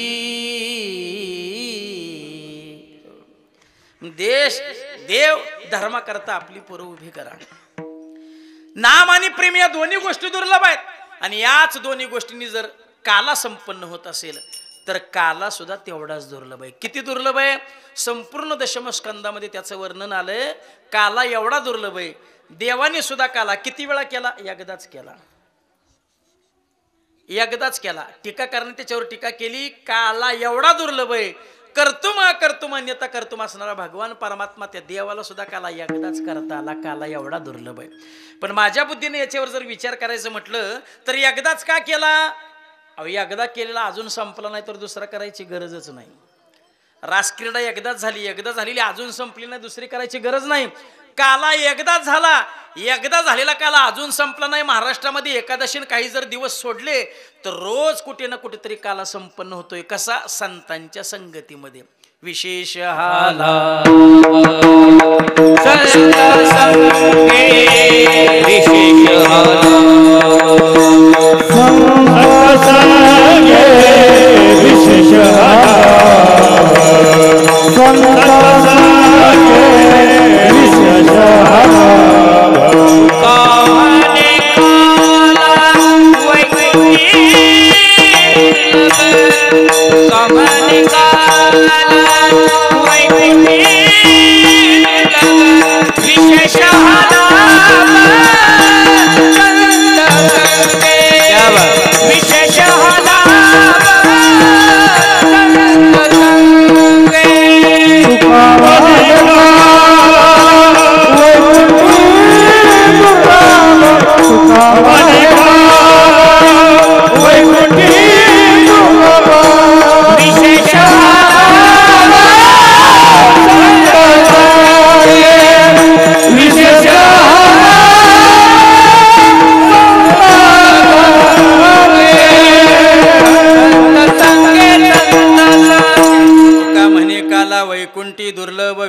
देश देव धर्मा करता आपली पोरं उभी करा. नाम आणि प्रेम या दोन्ही गोष्टी दुर्लभ आहेत, आणि याच दोन्ही गोष्टींनी जर काला संपन्न होत असेल तर काला सुद्धा तेवढाच दुर्लभ आहे. किती दुर्लभ आहे? संपूर्ण दशमस्कंदामध्ये त्याचं वर्णन आलंय. काला एवढा दुर्लभ आहे, देवाने सुद्धा काला किती वेळा केला? एकदाच केला, एकदाच केला. टीकाकारांनी त्याच्यावर टीका केली, काला एवढा दुर्लभ आहे. कर्तुम अकर्तुम अन्यथा कर्तुम असणारा भगवान परमात्मा त्या देवाला सुद्धा काला एकदाच करता आला. काला एवढा दुर्लभ आहे. पण माझ्या बुद्धीने याच्यावर जर विचार करायचं म्हटलं तर एकदाच का केला? अहो एकदा केलेला अजून संपला नाही तर दुसरा करायची गरजच नाही. रासक्रीडा एकदाच झाली, एकदा झालेली अजून संपली नाही, दुसरी करायची गरज नाही. काला एकदाच झाला, एकदा झालेला काला अजून संपला नाही. महाराष्ट्रामध्ये एकादशीने काही जर दिवस सोडले तर रोज कुठे ना कुठेतरी काला संपन्न होतोय. कसा? संतांच्या संगतीमध्ये. विशेष हाला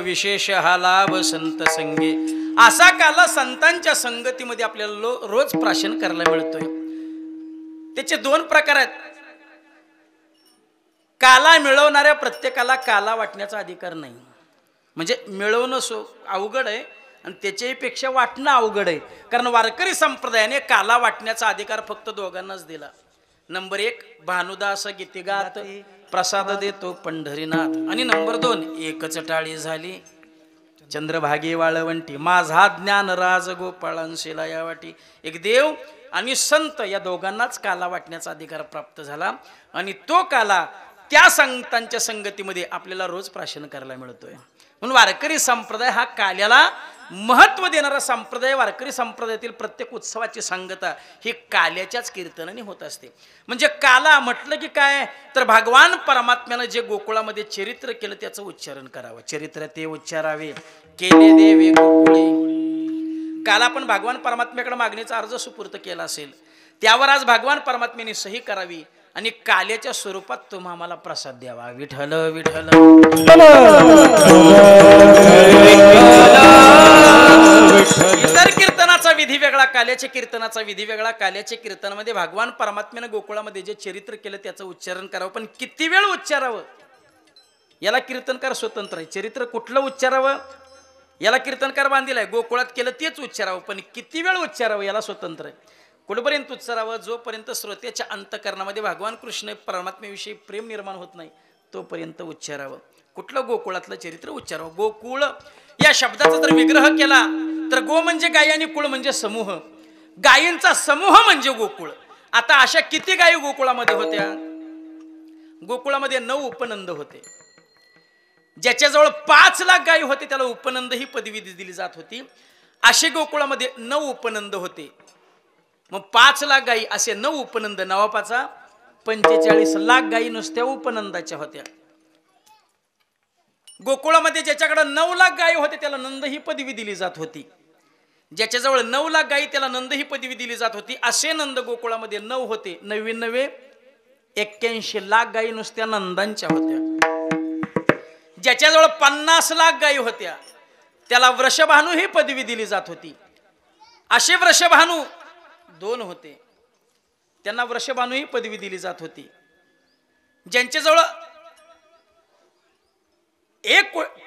विशेष विशेष हा लाभ संत संगे. असा काला संतांच्या संगतीमध्ये आपल्याला रोज प्राशन करायला मिळतोय. त्याचे दोन प्रकार आहेत. काला मिळवणाऱ्या प्रत्येकाला काला वाटण्याचा अधिकार नाही. म्हणजे मिळवणं अवघड आहे आणि त्याच्यापेक्षा वाटणं अवघड आहे. कारण वारकरी संप्रदायाने काला वाटण्याचा अधिकार फक्त दोघांनाच दिला. नंबर 1 भानुदास गीतिगात प्रसाद देतो पंढरीनाथ. आणि नंबर 2 एकच टाळी झाली चंद्रभागे वाळवंटी माझा ज्ञान राज गोपाळांशीला या वाटी. एक देव आणि संत या दोघांनाच काला वाटण्याचा अधिकार प्राप्त झाला आणि तो काला त्या संतांच्या संगतीमध्ये आपल्याला रोज प्राशन करायला मिळतोय. म्हणून वारकरी संप्रदाय हा काल्याला महत्व देणारा संप्रदाय. वारकरी संप्रदायातील प्रत्येक उत्सवाची सांगता ही काल्याच्याच कीर्तनाने होत असते. म्हणजे काला म्हटलं की काय तर भगवान परमात्म्यानं जे गोकुळामध्ये चरित्र केलं त्याचं उच्चारण करावं. चरित्र ते उच्चारावे केले देवे गोकुळे. काल आपण भगवान परमात्म्याकडे मागणीचा अर्ज सुपूर्त केला असेल त्यावर आज भगवान परमात्म्याने सही करावी आणि काल्याच्या स्वरूपात तुम्हा आम्हाला प्रसाद द्यावा. विठ्ठल विठ्ठल. इतर कीर्तनाचा विधी वेगळा काल्याच्या कीर्तनाचा विधी वेगळा. काल्याच्या कीर्तनामध्ये भगवान परमात्म्यानं गोकुळामध्ये जे चरित्र केलं त्याचं उच्चारण करावं. पण किती वेळ उच्चारावं याला कीर्तनकार स्वतंत्र आहे. चरित्र कुठलं उच्चारावं याला कीर्तनकार बांधील आहे. गोकुळात केलं तेच उच्चारावं पण किती वेळ उच्चारावं याला स्वतंत्र आहे. कुठपर्यंत उच्चारावं जोपर्यंत श्रोत्याच्या अंतकरणामध्ये भगवान कृष्ण परमात्म्याविषयी प्रेम निर्माण होत नाही तोपर्यंत उच्चारावं. कुठलं गोकुळातलं चरित्र उच्चारावं. गोकुळ या शब्दाचा जर विग्रह केला तर गो म्हणजे गाय आणि कुळ म्हणजे समूह. गायींचा समूह म्हणजे गोकुळ. आता अशा किती गायी गोकुळामध्ये होत्या. गोकुळामध्ये 9 उपनंद होते. ज्याच्याजवळ 5 लाख गायी होते त्याला उपनंद ही पदवी दिली जात होती. असे गोकुळामध्ये 9 उपनंद होते. मग 5 लाख गायी असे 9 उपनंद. नवापाचा 45 लाख गायी नुसत्या उपनंदाच्या होत्या. गोकुळामध्ये ज्याच्याकडे 9 लाख गायी होते त्याला नंद ही पदवी दिली जात होती. ज्याच्याजवळ 9 लाख गायी त्याला नंद ही पदवी दिली जात होती. असे नंद गोकुळामध्ये 9 होते. 99 81 लाख गायी नुसत्या नंदांच्या होत्या. ज्याच्याजवळ 50 लाख गायी होत्या त्याला वृषभानू ही पदवी दिली जात होती. असे वृषभानू 2 होते त्यांना वृषभानू ही पदवी दिली जात होती. ज्यांच्याजवळ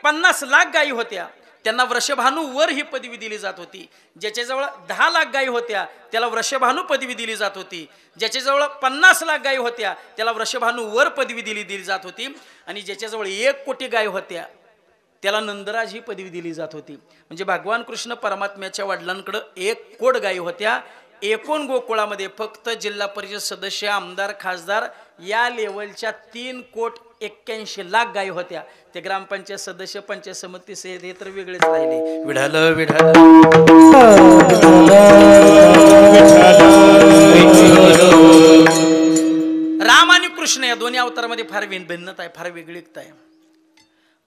50 लाख गायी होत्या त्यांना वृषभानू वर ही पदवी दिली जात होती. ज्याच्याजवळ 10 लाख गायी होत्या त्याला वृषभानू पदवी दिली जात होती. ज्याच्याजवळ 50 लाख गायी होत्या त्याला वृषभानू वर पदवी दिली जात होती. आणि ज्याच्याजवळ 1 कोटी गायी होत्या त्याला नंदराज ही पदवी दिली जात होती. म्हणजे भगवान कृष्ण परमात्म्याच्या वडिलांकडे 1 कोट गायी होत्या. एकूण गोकुळामध्ये फक्त जिल्हा परिषद सदस्य आमदार खासदार या लेवलच्या 3 कोट 81 लाख गायी होत्या. ते ग्रामपंचायत सदस्य पंचायत समिती हे तर वेगळेच राहिले. विढाल विढाल. राम आणि कृष्ण या दोन्ही अवतारामध्ये फार भिन्नता आहे फार वेगळीकता आहे.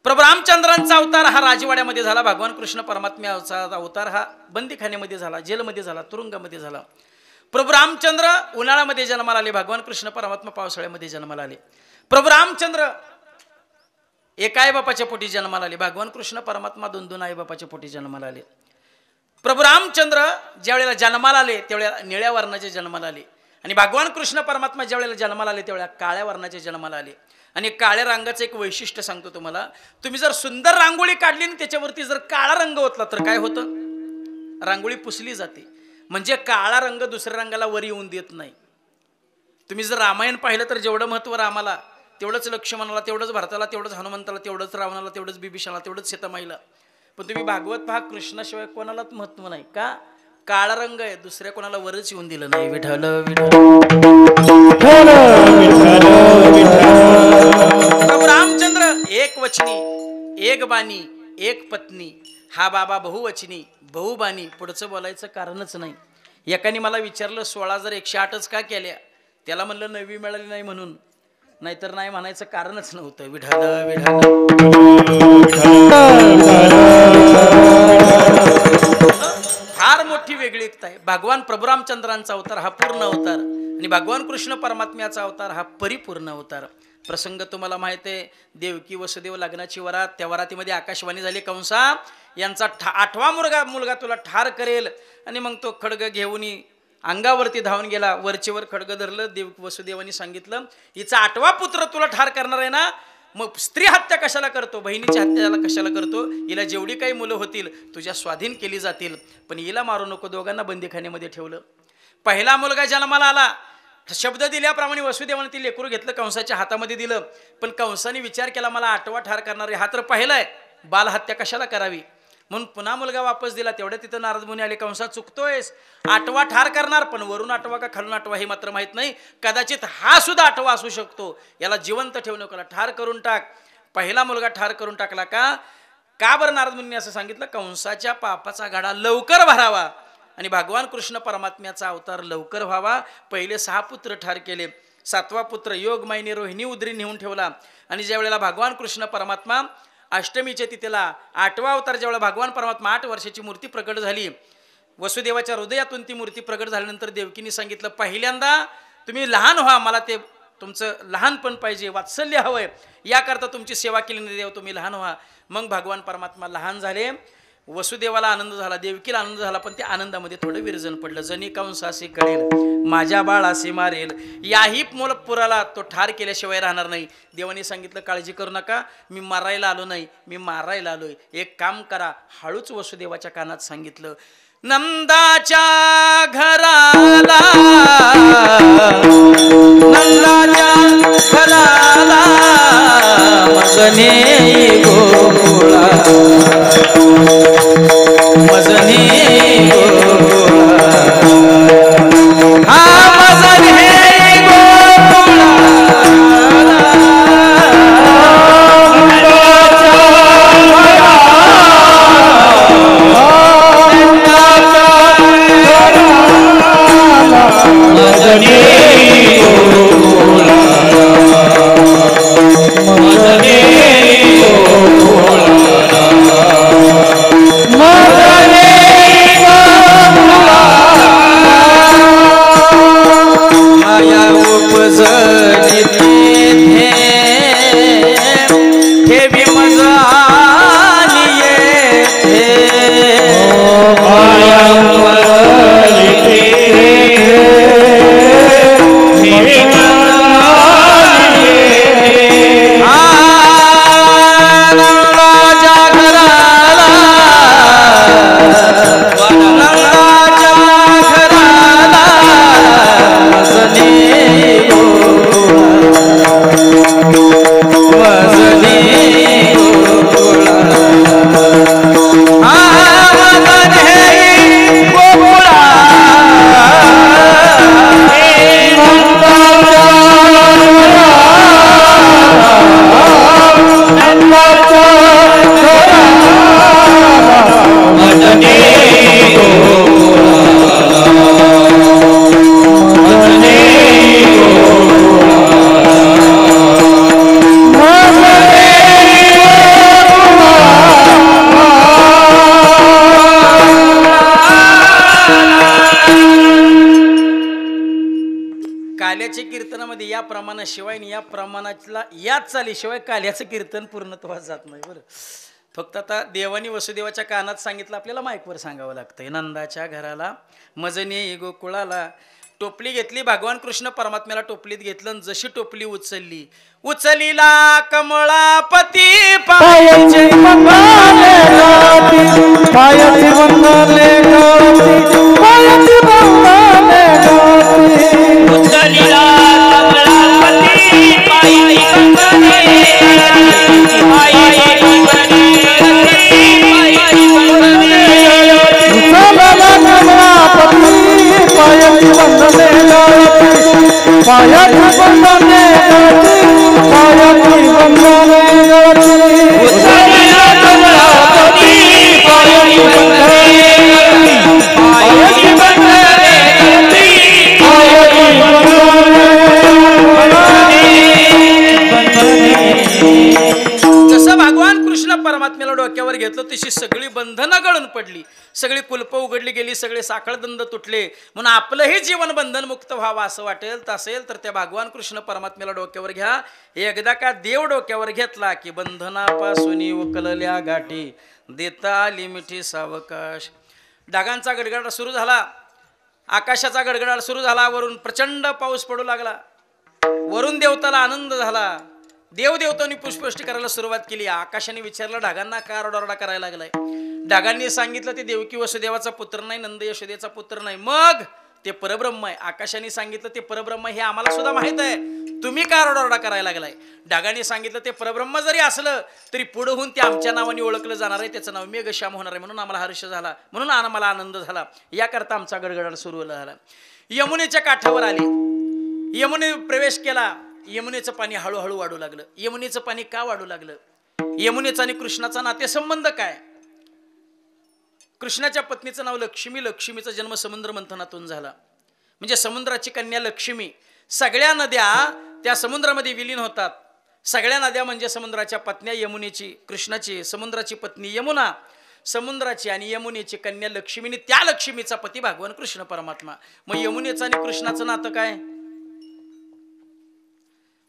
प्रभू रामचंद्रांचा अवतार हा राजवाड्यामध्ये झाला. भगवान कृष्ण परमात्म्याचा अवतार हा बंदीखान्यामध्ये झाला जेलमध्ये झाला तुरुंगामध्ये झाला. प्रभू रामचंद्र उन्हाळ्यामध्ये जन्माला आले. भगवान कृष्ण परमात्मा पावसाळ्यामध्ये जन्माला आले. प्रभू रामचंद्र एका आई बापाच्या पोटी जन्माला आले. भगवान कृष्ण परमात्मा 2 आई बापाच्या पोटी जन्माला आले. प्रभू रामचंद्र ज्या वेळेला जन्माला आले त्यावेळेला निळ्या वर्णाचे जन्माला आले आणि भगवान कृष्ण परमात्मा ज्या वेळेला जन्माला आले त्यावेळेला काळ्या वर्णाचे जन्माला आले. आणि काळ्या रंगाचं एक वैशिष्ट्य सांगतो तुम्हाला. तुम्ही जर सुंदर रांगोळी काढली आणि त्याच्यावरती जर काळा रंग ओतला तर काय होतं. रांगोळी पुसली जाते. म्हणजे काळा रंग दुसऱ्या रंगाला वर येऊन देत नाही. तुम्ही जर रामायण पाहिलं तर जेवढं महत्व रामाला तेवढंच लक्ष्मणाला तेवढंच भरताला तेवढंच हनुमंताला तेवढंच रावणाला तेवढंच बिभीषणाला तेवढंच सीतामाईला. पण तुम्ही भागवत पहा कृष्णाशिवाय कोणालाच महत्व नाही. का काळा रंग आहे दुसऱ्या कोणाला वरच येऊन दिलं नाही. विठ्ठल प्रभू रामचंद्र एक वचनी एक बाणी एक पत्नी. हा बाबा बहुवचनी बहुबाणी. पुढचं बोलायचं कारणच नाही. एकाने मला विचारलं 16 जर 108च का केल्या. त्याला म्हणलं 9वी मिळाली नाही म्हणून. नाहीतर नाही म्हणायचं कारणच नव्हतं. विढाल विढाल. फार मोठी वेगळीकता आहे. भगवान प्रभू रामचंद्रांचा अवतार हा पूर्ण अवतार आणि भगवान कृष्ण परमात्म्याचा अवतार हा परिपूर्ण अवतार. प्रसंग तुम्हाला माहिती आहे. देवकी वसुदेव लग्नाची वरात. त्या वरातीमध्ये आकाशवाणी झाली कंसा यांचा 8वा मुलगा तुला ठार करेल. आणि मग तो खड्ग घेऊन अंगावरती धावून गेला. वरचेवर खड्ग धरलं. देव वसुदेवानी सांगितलं हिचा 8वा पुत्र तुला ठार करणार आहे ना. मग स्त्री हत्या कशाला करतो बहिणीची हत्या कशाला करतो. हिला जेवढी काही मुलं होतील तुझ्या स्वाधीन केली जातील पण हिला मारू नको. दोघांना बंदीखान्यामध्ये ठेवलं. पहिला मुलगा जन्माला आला. शब्द दिल्याप्रमाणे वसुदेवाने ती लेकरू घेतलं, कंसाच्या हातामध्ये दिलं. पण कंसाने विचार केला, मला आठवा ठार करणारे हा तर पाहिलाय, बालहत्या कशाला करावी, म्हणून पुन्हा मुलगा वापस दिला. तेवढ्या तिथं नारद मुनी आले, कंसा चुकतोयस, आठवा ठार करणार, पण वरून आठवा का खालून आठवा हे मात्र माहित नाही, कदाचित हा सुद्धा आठवा असू शकतो, याला जिवंत ठेवू नको, ठार करून टाक. पहिला मुलगा ठार करून टाकला. का बरं नारद मुनींनी असं सांगितलं, कंसाच्या पापाचा गाडा लवकर भरावा आणि भगवान कृष्ण परमात्म्याचा अवतार लवकर व्हावा. पहिले 6 पुत्र ठार केले, 7वा पुत्र योगमायिनी रोहिणी उदरी नेऊन ठेवला. आणि ज्या वेळेला भगवान कृष्ण परमात्मा अष्टमीच्या तिथीला 8वा अवतार, ज्यावेळेला भगवान परमात्मा 8 वर्षाची मूर्ती प्रकट झाली, वसुदेवाच्या हृदयातून ती मूर्ती प्रकट झाल्यानंतर देवकीने सांगितलं, पहिल्यांदा तुम्ही लहान व्हा, मला ते तुमचं लहानपण पाहिजे, वात्सल्य हवंय, याकरता तुमची सेवा केली नाही देव, तुम्ही लहान व्हा. मग भगवान परमात्मा लहान झाले. वसुदेवाला आनंद झाला, देवकीला आनंद झाला, पण त्या आनंदामध्ये थोडं विरजन पडलं. जनी कंसासी कळेल, माझ्या बाळासी मारेल, याही पुराला तो ठार केल्याशिवाय राहणार नाही. देवाने सांगितलं, काळजी करू नका, मी मारायला आलो नाही, मी मारायला आलोय. एक काम करा, हळूच वसुदेवाच्या कानात सांगितलं, नंदाच्या घराला, नंदाच्या घराला मजने गोकुळा, मजने गोकुळा, हा मजने गोकुळा, कीर्तनामध्ये या प्रमाणाशिवाय या प्रमाणातला याच चालीशिवाय काल्याचं कीर्तन पूर्णत्वास जात नाही. बरं, फक्त आता देवानी वसुदेवाच्या कानात सांगितलं, आपल्याला माईकवर सांगावं लागतंय, नंदाच्या घराला मजने गोकुळाला. टोपली घेतली, भगवान कृष्ण परमात्म्याला टोपलीत घेतलं, जशी टोपली उचलीला कमळापती पायाचे बंगाले गाती, पायाचे बंगाले गाती, पायाचे बंगाले गाती, उचलीला कमळापती पायाचे बंगाले गाती, पायाचे बंगाले गाती, पायाचे बंगाले गाती, उचलीला कमळापती पायाचे बंगाले गाती, पायाचे बंगाले गाती, पायाचे बंगाले गाती, उचलीला कमळापती पायाचे बंगाले गाती, पायाचे बंगाले गाती, पायाचे बंगाले. जसं भगवान कृष्ण परमात्म्याला डोक्यावर घेतलं तशी सगळी बंधनं गळून पडली, सगळी कुलप उघडली गेली, सगळे साखळदंड तुटले. म्हणून आपलंही जीवन बंधनमुक्त व्हावं असं वाटेल तसेल तर त्या भगवान कृष्ण परमात्म्याला डोक्यावर घ्या. एकदा का देव डोक्यावर घेतला की बंधनापासून उकलल्या गाठी देता आली मिठी सावकाश. ढगांचा गडगडाट सुरू झाला, आकाशाचा गडगडाट सुरू झाला, वरून प्रचंड पाऊस पडू लागला. वरून देवताला आनंद झाला, देवदेवतांनी पुष्पवृष्टी करायला सुरुवात केली. आकाशाने विचारलं ढगांना का आरडाओरडा करायला लागलाय. ढगांनी सांगितलं ते देवकी वसुदेवाचा पुत्र नाही, नंद यशोदेचा पुत्र नाही. मग ते परब्रह्म आहे. आकाशाने सांगितलं ते परब्रह्म हे आम्हाला सुद्धा माहित आहे. तुम्ही का रडारडा करायला लागलाय? ढगाने सांगितलं ते परब्रह्म जरी असलं तरी पुढे होऊन ते आमच्या नावाने ओळखलं जाणार आहे, त्याचं नाव मेघश्याम होणार आहे, म्हणून आम्हाला हर्ष झाला, म्हणून आम्हाला आनंद झाला. याकरता आमचा गडगडाट सुरू झाला. यमुनेच्या काठावर आले, यमुने प्रवेश केला. यमुनेचं पाणी हळूहळू वाढू लागलं. यमुनेचं पाणी का वाढू लागलं? यमुनेचा आणि कृष्णाचा नातेसंबंध काय? कृष्णाच्या पत्नीचं नाव लक्ष्मी. लक्ष्मीचा जन्म समुद्र मंथनातून झाला. म्हणजे समुद्राची कन्या लक्ष्मी. सगळ्या नद्या त्या समुद्रामध्ये विलीन होतात. सगळ्या नद्या म्हणजे समुद्राच्या पत्न्या. यमुनेची, कृष्णाची, समुद्राची पत्नी यमुना, समुद्राची आणि यमुनेची कन्या लक्ष्मीने, त्या लक्ष्मीचा पती भगवान कृष्ण परमात्मा. मग यमुनेचं आणि कृष्णाचं नातं काय?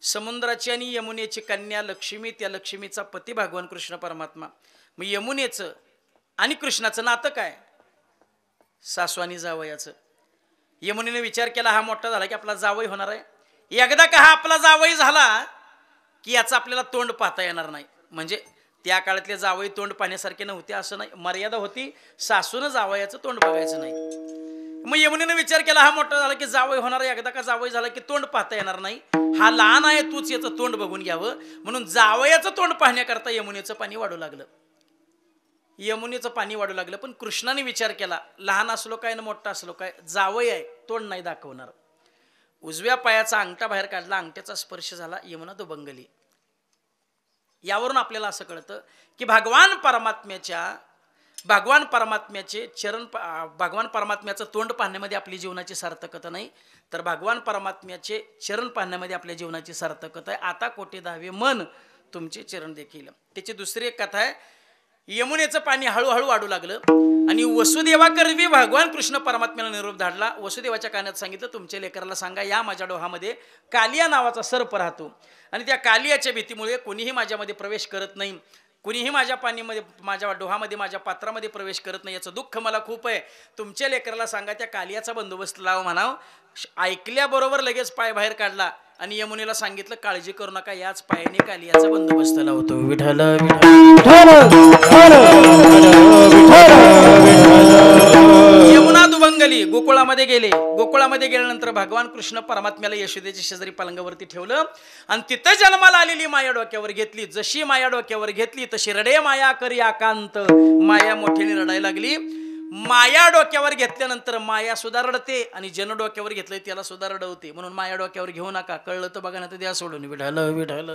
समुद्राची आणि यमुनेची कन्या लक्ष्मी, त्या लक्ष्मीचा पती भगवान कृष्ण परमात्मा. मग यमुनेचं आणि कृष्णाचं नातं काय? सासू आणि जावयाचं. यमुनेने विचार केला, हा मोठा झाला की आपला जावई होणार आहे. एकदा का हा आपला जावई झाला की याचं आपल्याला तोंड पाहता येणार नाही. म्हणजे त्या काळातले जावई तोंड पाहण्यासारखे नव्हते असं नाही, मर्यादा होती. सासूनं जावयाचं तोंड बघायचं नाही. मग यमुनेने विचार केला, हा मोठा झाला की जावई होणार आहे. एकदा का जावई झाला की तोंड पाहता येणार नाही, हा लहान आहे, तूच याचं तोंड बघून घ्यावं. म्हणून जावयाचं तोंड पाहण्याकरता यमुनेचं पाणी वाढू लागलं. यमुनेचं पाणी वाढू लागलं. पण कृष्णाने विचार केला, लहान असलो काय ना मोठा असलो काय, जावई आहे, तोंड नाही दाखवणार. उजव्या पायाचा अंगठा बाहेर काढला, अंगठ्याचा स्पर्श झाला, यमुना दुभंगली. यावरून आपल्याला असं कळतं की भगवान परमात्म्याचे चरण, भगवान परमात्म्याचं तोंड पाहण्यामध्ये आपली जीवनाची सार्थकता नाही, तर भगवान परमात्म्याचे चरण पाहण्यामध्ये आपल्या जीवनाची सार्थकता आहे. आता कोटी धावे मन तुमचे चरण देखील. त्याची दुसरी एक कथा आहे. यमुनेचं पाणी हळूहळू वाढू लागलं आणि वसुदेवाकरवी भगवान कृष्ण परमात्म्याला निरोप धाडला. वसुदेवाच्या कानात सांगितलं, तुमच्या लेकराला सांगा, या माझ्या डोहामध्ये कालिया नावाचा सर्प राहतो आणि त्या कालियाच्या भीतीमुळे कोणीही माझ्यामध्ये प्रवेश करत नाही, कोणीही माझ्या पाणीमध्ये, माझ्या डोहामध्ये, माझ्या पात्रामध्ये प्रवेश करत नाही. याचं दुःख मला खूप आहे. तुमच्या लेकराला सांगा त्या कालियाचा बंदोबस्त लाव म्हणाव. ऐकल्याबरोबर लगेच पाय बाहेर काढला आणि यमुनेला सांगितलं, काळजी करू नका, याच पायाने कालियाचा बंदोबस्त लावतो. विठ्ठल यमुना दुभंगली. गोकुळामध्ये गेले. गोकुळामध्ये गेल्यानंतर भगवान कृष्ण परमात्म्याला यशोदेच्या शेजारी पलंगावरती ठेवलं आणि तिथं जन्माला आलेली माया डोक्यावर घेतली. जशी माया डोक्यावर घेतली तशी रडे माया करी आकांत. माया मोठ्याने रडायला लागली. माया डोक्यावर घेतल्यानंतर माया सुद्धा रडते आणि जन डोक्यावर घेतलंय त्याला सुद्धा रडवते. म्हणून माया डोक्यावर घेऊ नका. कळलं तर बघा ना, तर द्या सोडून. विठ्ठल विठ्ठल.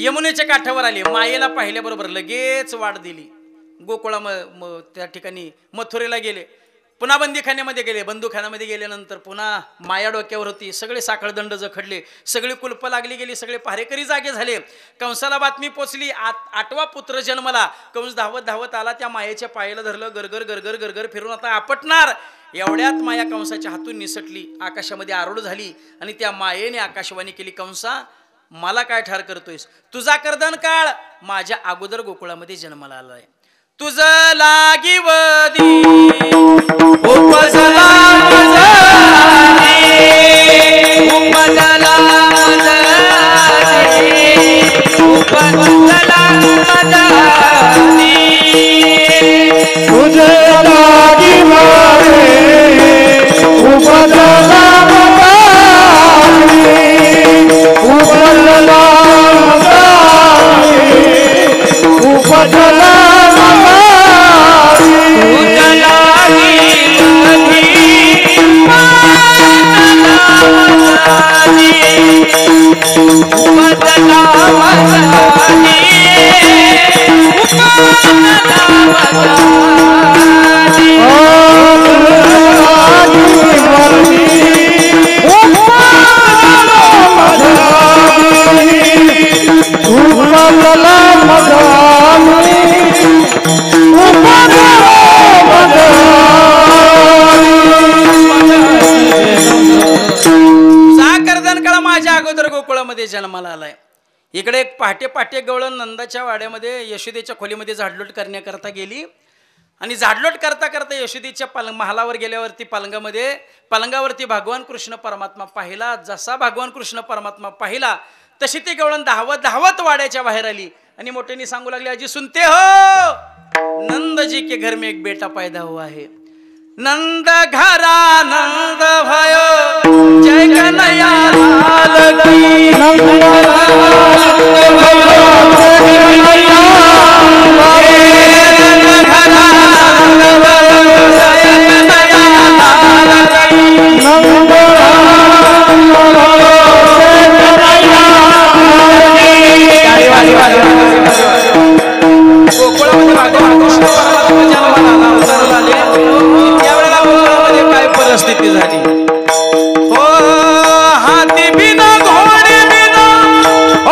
यमुनेच्या काठावर आले. मायेला पाहिल्याबरोबर लगेच वाट दिली. गोकुळा त्या ठिकाणी मथुरेला गेले. पुन्हा बंदीखान्यामध्ये गेले. बंदूखान्यामध्ये गेल्यानंतर पुन्हा माया डोक्यावर होती. सगळे साखळदंड जखडले, सगळी कुलप लागली गेली, सगळे पहारेकरी जागे झाले. कंसाला बातमी पोचली, 8वा पुत्र जन्मला. कंस धावत धावत आला, त्या मायेच्या पायाला धरलं. गरगर गरगर गरगर फिरून आता आपटणार. एवढ्यात माया कंसाच्या हातून निसटली, आकाशामध्ये आरूढ झाली आणि त्या मायेने आकाशवाणी केली, कंसा मला काय ठार करतोयस? तुझा कर्दन काळ माझ्या अगोदर गोकुळामध्ये जन्माला आलाय. तुझ लागी वदी उपजला जन्माला आलाय. इकडे एक पहाटे पहाटे गवळण नंदाच्या वाड्यामध्ये यशोदेच्या खोलीमध्ये झाडलोट करण्याकरता गेली आणि झाडलोट करता करता यशोदेच्या महालावर गेल्यावरती पलंगावरती भगवान कृष्ण परमात्मा पाहिला. जसा भगवान कृष्ण परमात्मा पाहिला तशी ती गवळण धावत धावत वाड्याच्या बाहेर आली आणि मोठ्याने सांगू लागले, अजी सुनते हो, नंद जी के घर में एक बेटा पैदा हुआ है. नंद घरा नंद भयो, जय कन्हैया लाल की. काय परिस्थिती झाली हो, हाती बिना घोडे बिना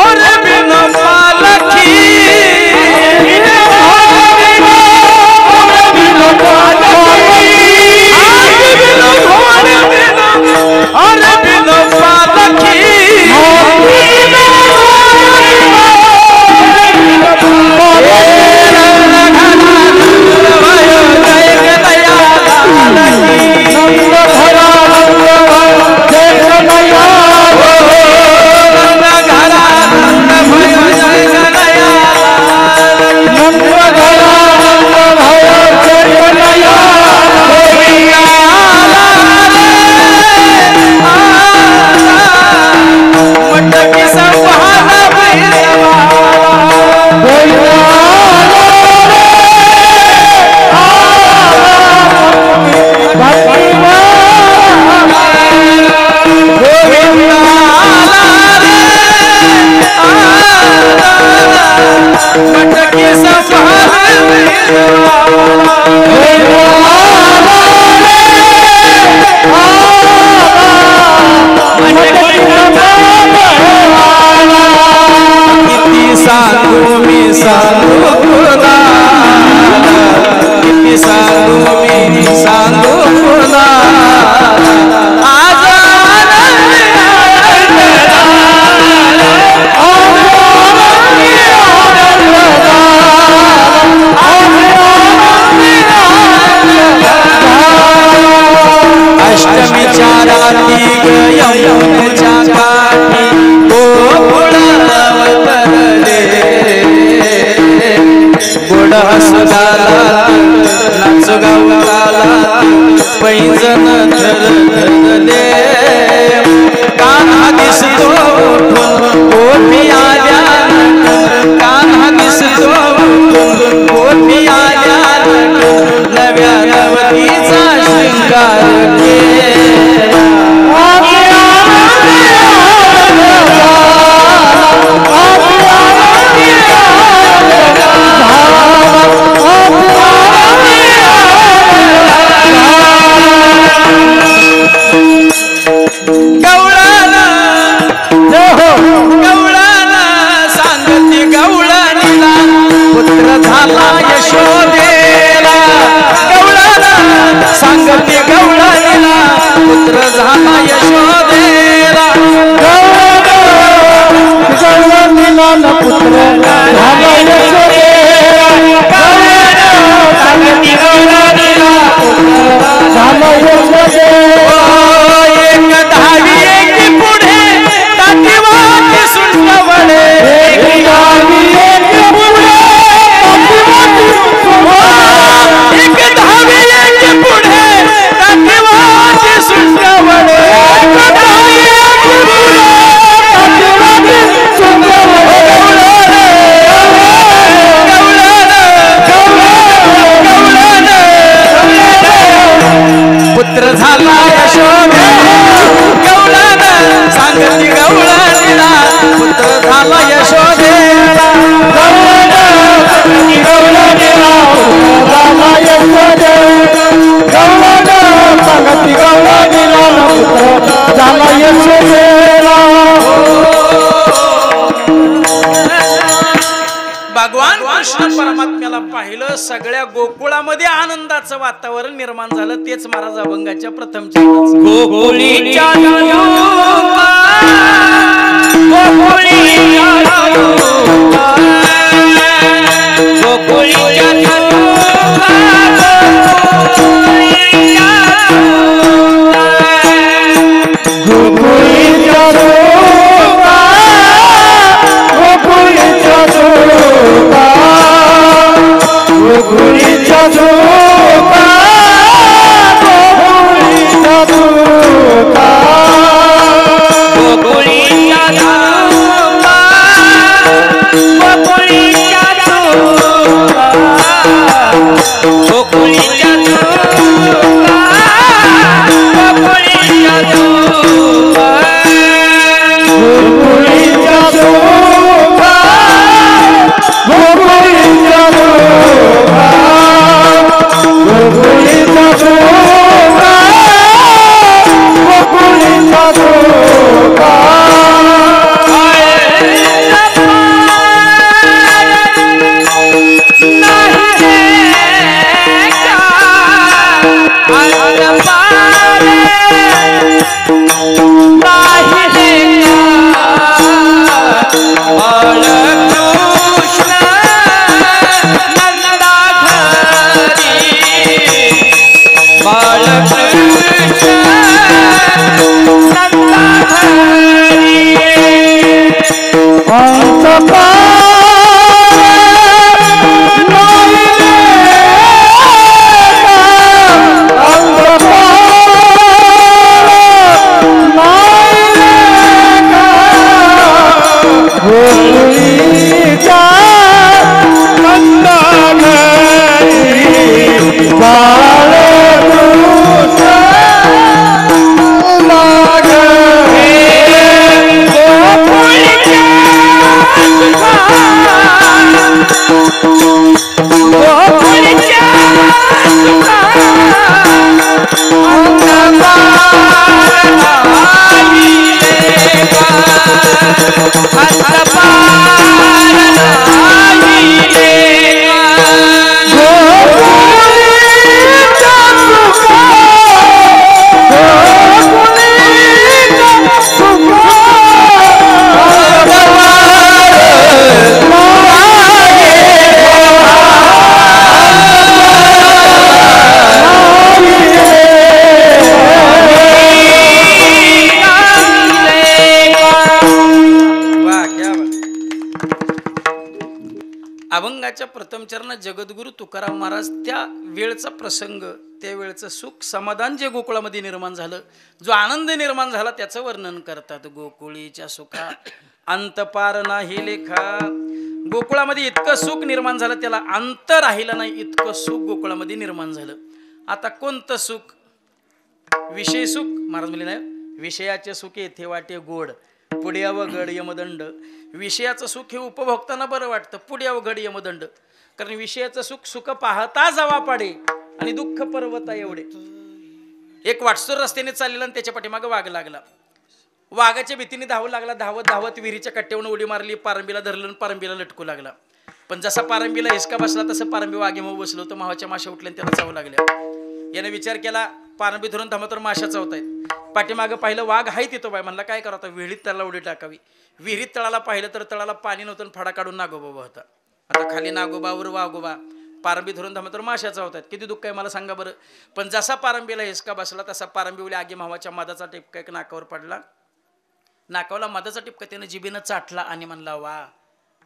और बिना पालखी, पैंजन धरले कान्हा दिसतो कोठी आल्या, कान्हा दिसतो कोठी आल्या, नव्या नवतीचा शृंगार केला. सांगते गवळणीला पुत्र झाला यशोदेला, गवळणीला पुत्र झाला यशोदेला, सांगते गवळणीला पुत्र झाला यशोदेला. एक धावी एक पुढे ताटीवाटी सुटवणे, एक धावी एक पुढे एक धावी एक पुढे ताटीवाटी सुटवणे, पुत्र झाला यशोदे गवळण, सांगती गवळणीला पुत्र झाला यशोदेला, सांगती गवळणीला पुत्र झाला यशोदे, सांगती गवळणीला पुत्र झाला यशोदेला. भगवान कृष्ण परमात्म्याला पाहिलं, सगळ्या गोकुळामध्ये आनंदाचं वातावरण निर्माण झालं. तेच महाराज अभंगाच्या प्रथम गोकुळीच्या गोकुळीच्या अभंगाच्या प्रथम चरणात जगद्गुरु तुकाराम महाराज त्या वेळचा प्रसंग, त्या वेळचं सुख समाधान जे गोकुळामध्ये निर्माण झालं, जो आनंद निर्माण झाला त्याचं वर्णन करतात. गोकुळीच्या सुखा अंत पार नाही लेखा. गोकुळामध्ये इतकं सुख निर्माण झालं त्याला अंत राहिलं नाही, इतकं सुख गोकुळामध्ये निर्माण झालं. आता कोणतं सुख? विषय सुख. महाराज म्हणले नाही, विषयाचे सुख येथे वाटे गोड, पुढे अवघड यमदंड. विषयाचं सुख हे उपभोगताना बरं वाटतं, पुढे अवघड यमदंड. कारण विषयाचं सुख सुख पाहता जावा पाडे आणि दुःख पर्वता एवढे. एक वाटसर रस्त्याने चाललेला आणि त्याच्या पाठीमागे वाघ लागला. वाघाच्या भीतीने धावू लागला. धावत धावत विहिरीच्या कट्ट्यावरून उडी मारली, पारंबीला धरलं आणि पारंबीला लटकू लागला. पण जसा पारंबीला हिसका बसला तसं पारंबी वाघे मग बसलो तर मावाच्या माशा उठल्या आणि त्याला चावू लागल्या. याने विचार केला, पारंबी धरून थांबत माशा चावतायत. पाठीमागं पाहिलं वाघ आहे तिथं. बाय म्हणला काय करावं, विहिरीत तळाला उडी टाकावी. विहिरीत तळाला पाहिलं तर तळाला पाणी नव्हतं, फाडा काढून नागोबा होता. आता खाली नागोबावर वाघोबा, पारंबी धरून थांबत माशा चावतायत. किती दुःख आहे मला सांगा बरं. पण जसा पारंबीला हिसका बसला तसा पारंबी उली आगी मावाच्या मधाचा टिपका एक नाकावर पडला. नाकावला मधाचा टिपका त्यानं जिभेनं चाटला आणि म्हणला वा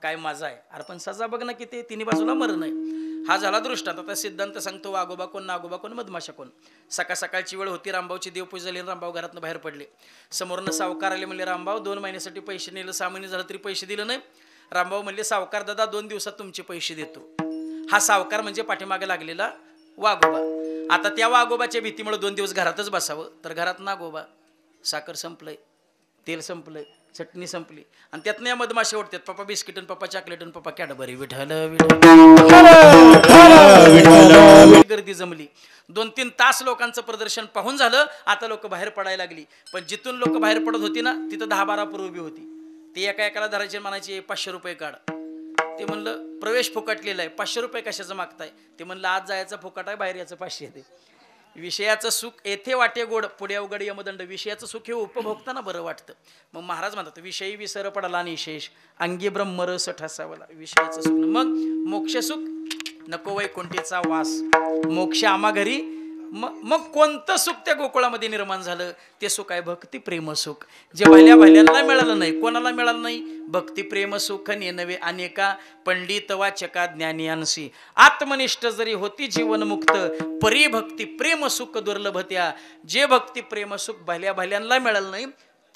काय मजा आहे. अरे पण सजा बघ ना किती, तिन्ही बाजूला मरण आहे. हा झाला दृष्टांत. आता सिद्धांत सांगतो, वाघोबा कोण, नागोबा कोण, मधमाशा कोण. सकाळची वेळ होती, रामभाऊची देवपूजा झाली, रामभाऊ घरातनं बाहेर पडले. समोरनं सावकार आले. म्हणले रामभाऊ 2 महिन्यासाठी पैसे नेलं, 6 महिने झालं तरी पैसे दिलं नाही. रामभाऊ म्हणले सावकार दादा 2 दिवसात तुमचे पैसे देतो. हा सावकार म्हणजे पाठीमागे लागलेला वाघोबा. आता त्या वाघोबाच्या भीतीमुळे 2 दिवस घरातच बसावं, तर घरात नागोबा. साखर संपलंय, तेल संपलंय, चटणी संपली आणि त्यातनं या मधमाशा उठतात. पप्पा बिस्किट आणि पप्पा चॉकलेट आणि पप्पा कॅडबरी. विठ्ठल गर्दी जमली. 2-3 तास लोकांचं प्रदर्शन पाहून झालं. आता लोक बाहेर पडायला लागली. पण जिथून लोक बाहेर पडत होती ना तिथं 10-12 पोरं उभी होती. ते एका एकाला धरायचे, म्हणायचे 500 रुपये काढ. ते म्हणलं प्रवेश फुकटलेला आहे, 500 रुपये कशाचं मागताय. ते म्हणलं आज जायचं फुकट आहे, बाहेर याचं 500 येते. विषयाचं सुख येथे वाटे गोड, पुढे अवघड यमदंड. विषयाचं सुख हे उपभोगताना बरं वाटतं. मग महाराज म्हणतात विषयी विसर पडला निशेष, अंगी ब्रह्मरस ठसावला. विषयाचं सुख. मग मोक्ष सुख नको वैकुंठीचा वास, मोक्ष आम्हा घरी. मग कोणतं सुख त्या गोकुळामध्ये निर्माण झालं? ते सुख आहे भक्ती प्रेम सुख, जे भल्याला मिळालं नाही. कोणाला मिळालं नाही? भक्ती प्रेम सुख नेनवे अनेका, पंडित वाचका ज्ञानी अंशी. आत्मनिष्ठ जरी होती जीवनमुक्त, परी भक्ती प्रेम सुख दुर्लभत्या. जे भक्ती प्रेम सुख भल्याला मिळालं नाही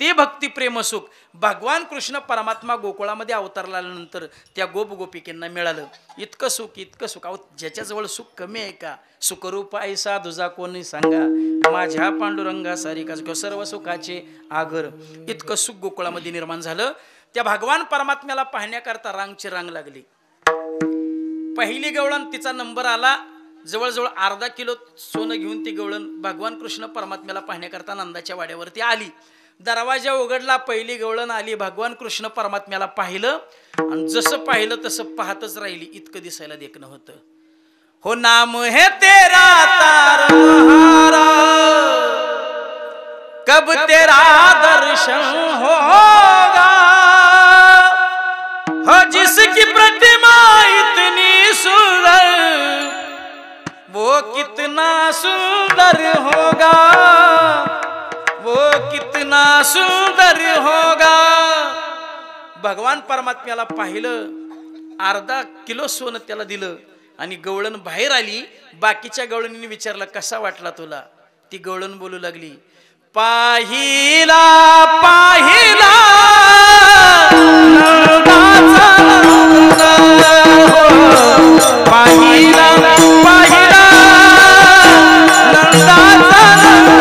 ते भक्ती प्रेम सुख भगवान कृष्ण परमात्मा गोकुळामध्ये अवतरल्यानंतर त्या गोप गोपिकेंना मिळालं. इतकं सुख, इतकं सुख. अहो ज्याच्याजवळ सुख कमी आहे का? सुखरूप ऐसा दुजा कोणी सांगा, माझ्या पांडुरंगा सारिका सुख, सर्व सुखाचे आगर. इतकं सुख गोकुळामध्ये निर्माण झालं. त्या भगवान परमात्म्याला पाहण्याकरता रांगची रांग लागली. पहिली गवळण तिचा नंबर आला. जवळजवळ अर्धा किलो सोनं घेऊन ती गवळण भगवान कृष्ण परमात्म्याला पाहण्याकरता नंदाच्या वाड्यावरती आली. दरवाजा उघडला, पहिली गवळण आली. भगवान कृष्ण परमात्म्याला पाहिलं आणि जसं पाहिलं तसं पाहतच राहिली. इतकं दिसायला देखणं होतं. हो नाम है तेरा तारहारा, कब तेरा दर्शन होगा, हो जिसकी प्रतिमा इतनी सुंदर, वो कितना सुंदर होगा, वो कितना सुंदर होगा. भगवान परमात्म्याला पाहिलं, अर्धा किलो सोनं त्याला दिलं आणि गवळण बाहेर आली. बाकीच्या गवळणीने विचारलं कसा वाटला तुला? ती गवळण बोलू लागली, पाहिला पाहिला नंदाचा नंद, पाहिला पाहिला नंदाचा नंद,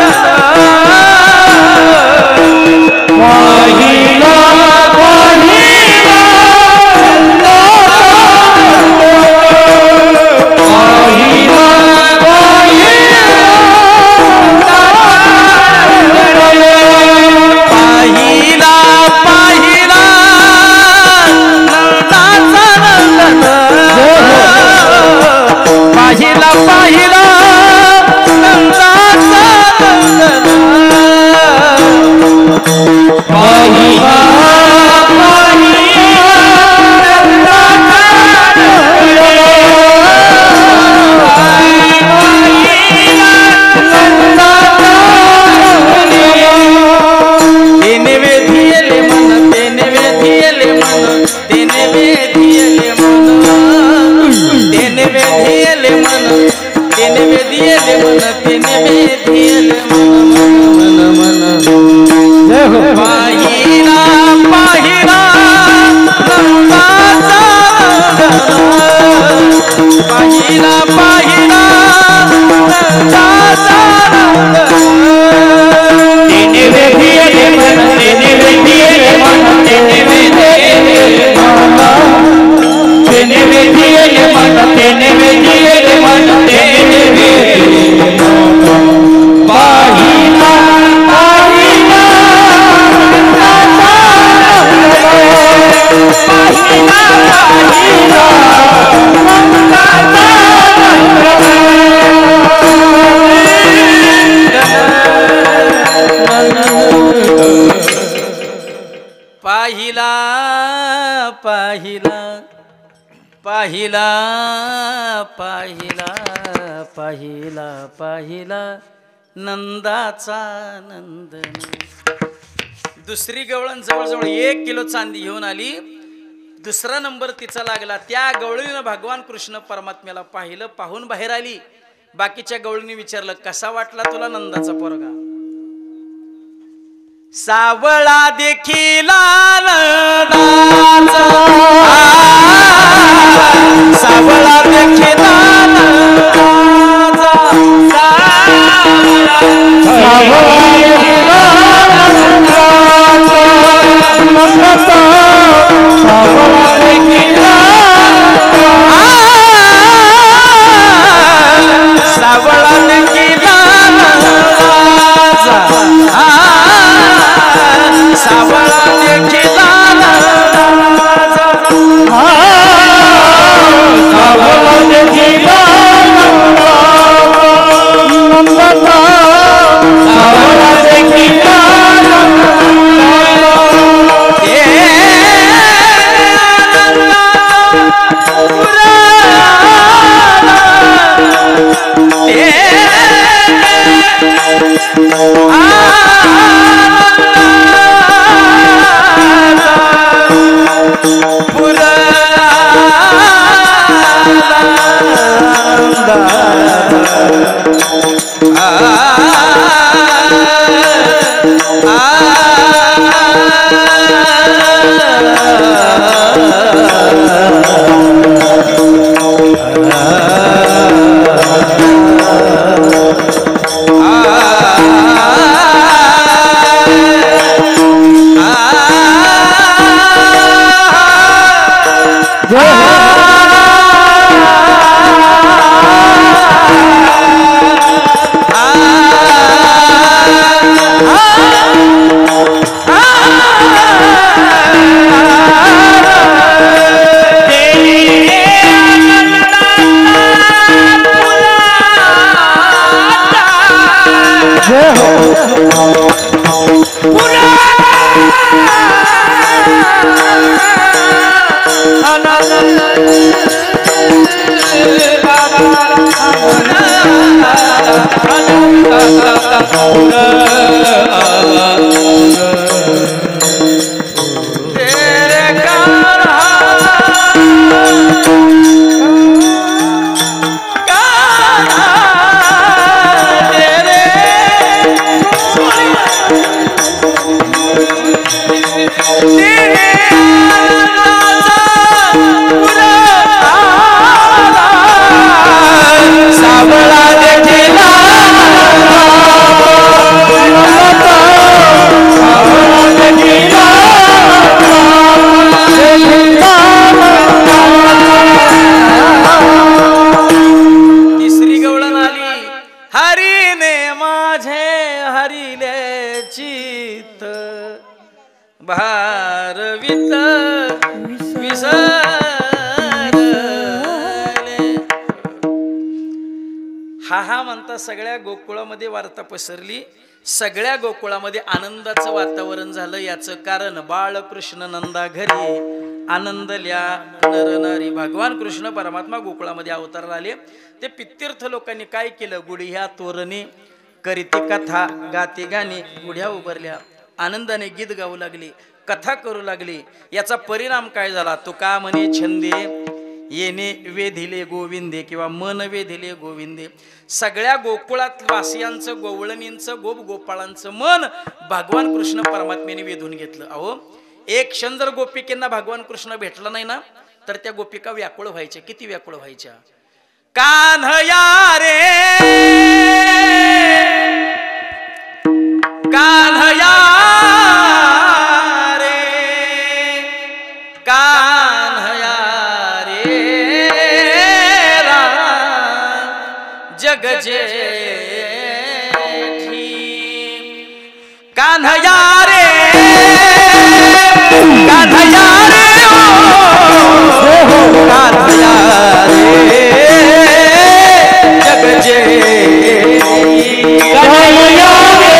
पाहिला पाहिला पाहिला पाहिला पाहिला पाहिला पाहिला नंदाचा नंदन. दुसरी गवळण जवळजवळ 1 किलो चांदी घेऊन आली. दुसरा नंबर तिचा लागला. त्या गवळणीनं भगवान कृष्ण परमात्म्याला पाहिलं. पाहून बाहेर आली. बाकीच्या गवळणी विचारलं कसा वाटला तुला नंदाचा पोरगा. सावळा देखीला नंदाचा सावळा देखीला नंदाचा सावळा सगळ्या गोकुळामध्ये वार्ता पसरली. सगळ्या गोकुळामध्ये आनंदाचं वातावरण झालं. याचं कारण बाळकृष्ण नंदा घरी आनंदल्या नर नारी. भगवान कृष्ण परमात्मा गोकुळामध्ये अवतार आले. ते पितीर्थ लोकांनी काय केलं, गुढ्या तोरणे करीती कथा गाते गाणे. गुढ्या उभारल्या, आनंदाने गीत गाऊ लागली, कथा करू लागली. याचा परिणाम काय झाला, तुका म्हणे छंदे येणे वेधिले गोविंदे किंवा मन वेधिले गोविंदे. सगळ्या गोकुळात वासियांचं गोवळणींचं गोपाळांचं मन भगवान कृष्ण परमात्म्याने वेधून घेतलं. अहो, एक क्षण जर गोपिकेंना भगवान कृष्ण भेटला नाही ना तर त्या गोपिका व्याकुळ व्हायच्या. किती व्याकुळ व्हायच्या. कान्हया रे कान्हया रे कान्हया जग जेठी कान्हया रे कान्हया रे कान्हया रे जग जेठी कान्हया रे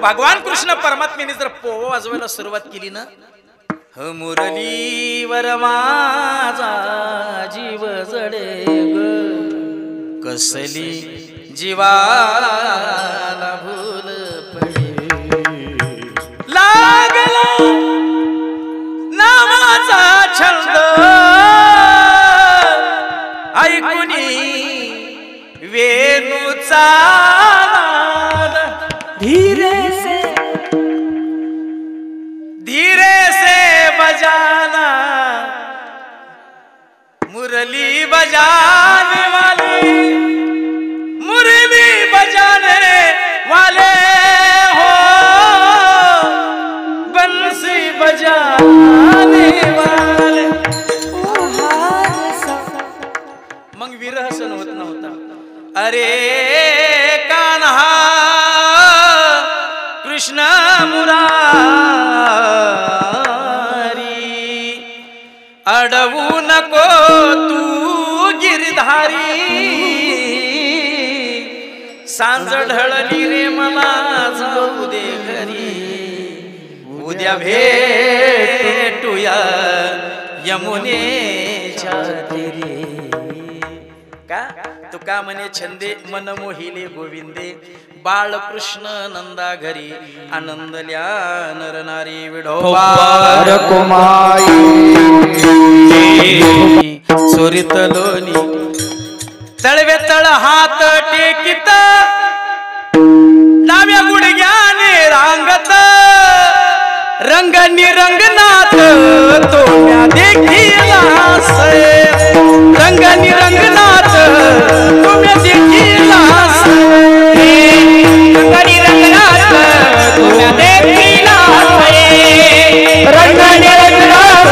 भगवान कृष्ण परमात्म्याने जर पोव वाजवायला सुरुवात केली ना, ह मुरलीवर माझा जीव जडे ग, कसली जीवाला भूल पडे, लागला नामाचा छंद ऐकुनी वेणूचा नाद, धीरे से बजाना मुरली बजाने वाले, मुरली बजाने वाले हो, बंसी बजाने वाले। मग विरह सण होत नव्हता। अरे कान्हा कृष्ण मुरारी, अडवू नको तू गिरधारी, सांज ढळली रे मला जाऊ दे घरी, उद्या भेटूया यमुनेच्या तीरी। का तू का म्हणे छंदे मन मोहिले गोविंदे, बाळकृष्ण नंदा घरी आनंदल्या नरनारी विढोबा कुमाई चोरीत लोणी, तळवे तळ हात टेकित डाव्या गुडघ्याने रांगत, रंग निरंगनाथ तोड्या देखील रंग निरंगनाथ तुम्ही देखील रंग निरंगनाथ तुम्ही देखील रंग निरंगनाथ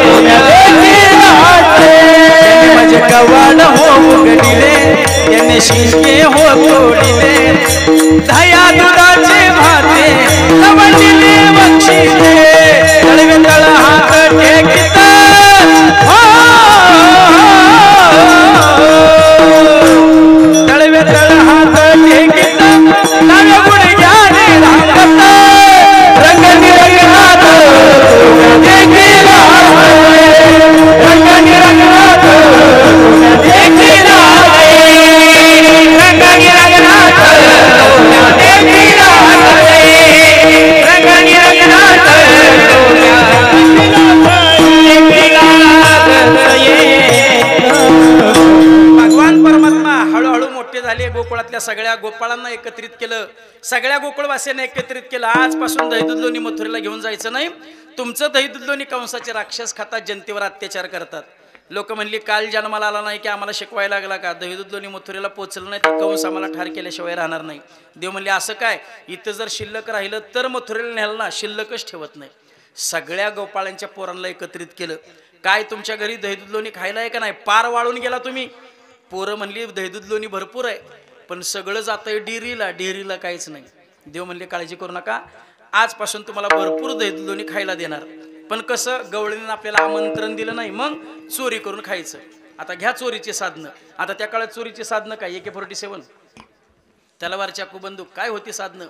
तुम्ही देखील माझे कवाड हो उघडिले, त्याने शिंके हो तोडिले, दया दुधाचे भाते लवंडिले बक्षिले, तळवे तळ हात टेकित तळवे तळ हात टेकित डाव्या गुडघ्याने रांगत, रंग निरंगनाथ देखील रंग निरंगनाथ देखील रंग निरंगनाथ देखील रंग निरंगनाथ भगवान परमात्मा हळूहळू मोठे झाले, गोकुळातल्या सगळ्या गोपाळांना एकत्रित केलं, सगळ्या गोकुळवासियांना एकत्रित केलं। आजपासून दहीदुधलोणी मथुरेला घेऊन जायचं नाही, तुमचं दहीदुधलोणी कंसाचे राक्षस खातात, जनतेवर अत्याचार करतात। लोक म्हणली काल जन्माला आला नाही की आम्हाला शिकवायला लागला का, दहीदुधलोणी मथुरेला पोचलं नाही तर कंस आम्हाला ठार केल्याशिवाय राहणार नाही। देव म्हणले असं काय, इथं जर शिल्लक राहिलं तर मथुरेला नेलं ना, शिल्लकच ठेवत नाही। सगळ्या गोपाळांच्या पोरांना एकत्रित केलं, काय तुमच्या घरी दहीदुधलोणी खायला आहे का नाही, पार वाळून गेला तुम्ही। पोरं म्हणली दहीदुधलोणी भरपूर आहे पण सगळं जातंय डेअरीला, डेअरीला काहीच नाही। देव म्हणले काळजी करू नका, आजपासून तुम्हाला भरपूर दहीदुधलोणी खायला देणार, पण कसं गवळणीनं आपल्याला आमंत्रण दिलं नाही, मग चोरी करून खायचं। आता घ्या चोरीची साधनं, आता त्या काळात चोरीची साधनं काय, AK-47 तलवार चाकू बंदूक काय होती साधनं।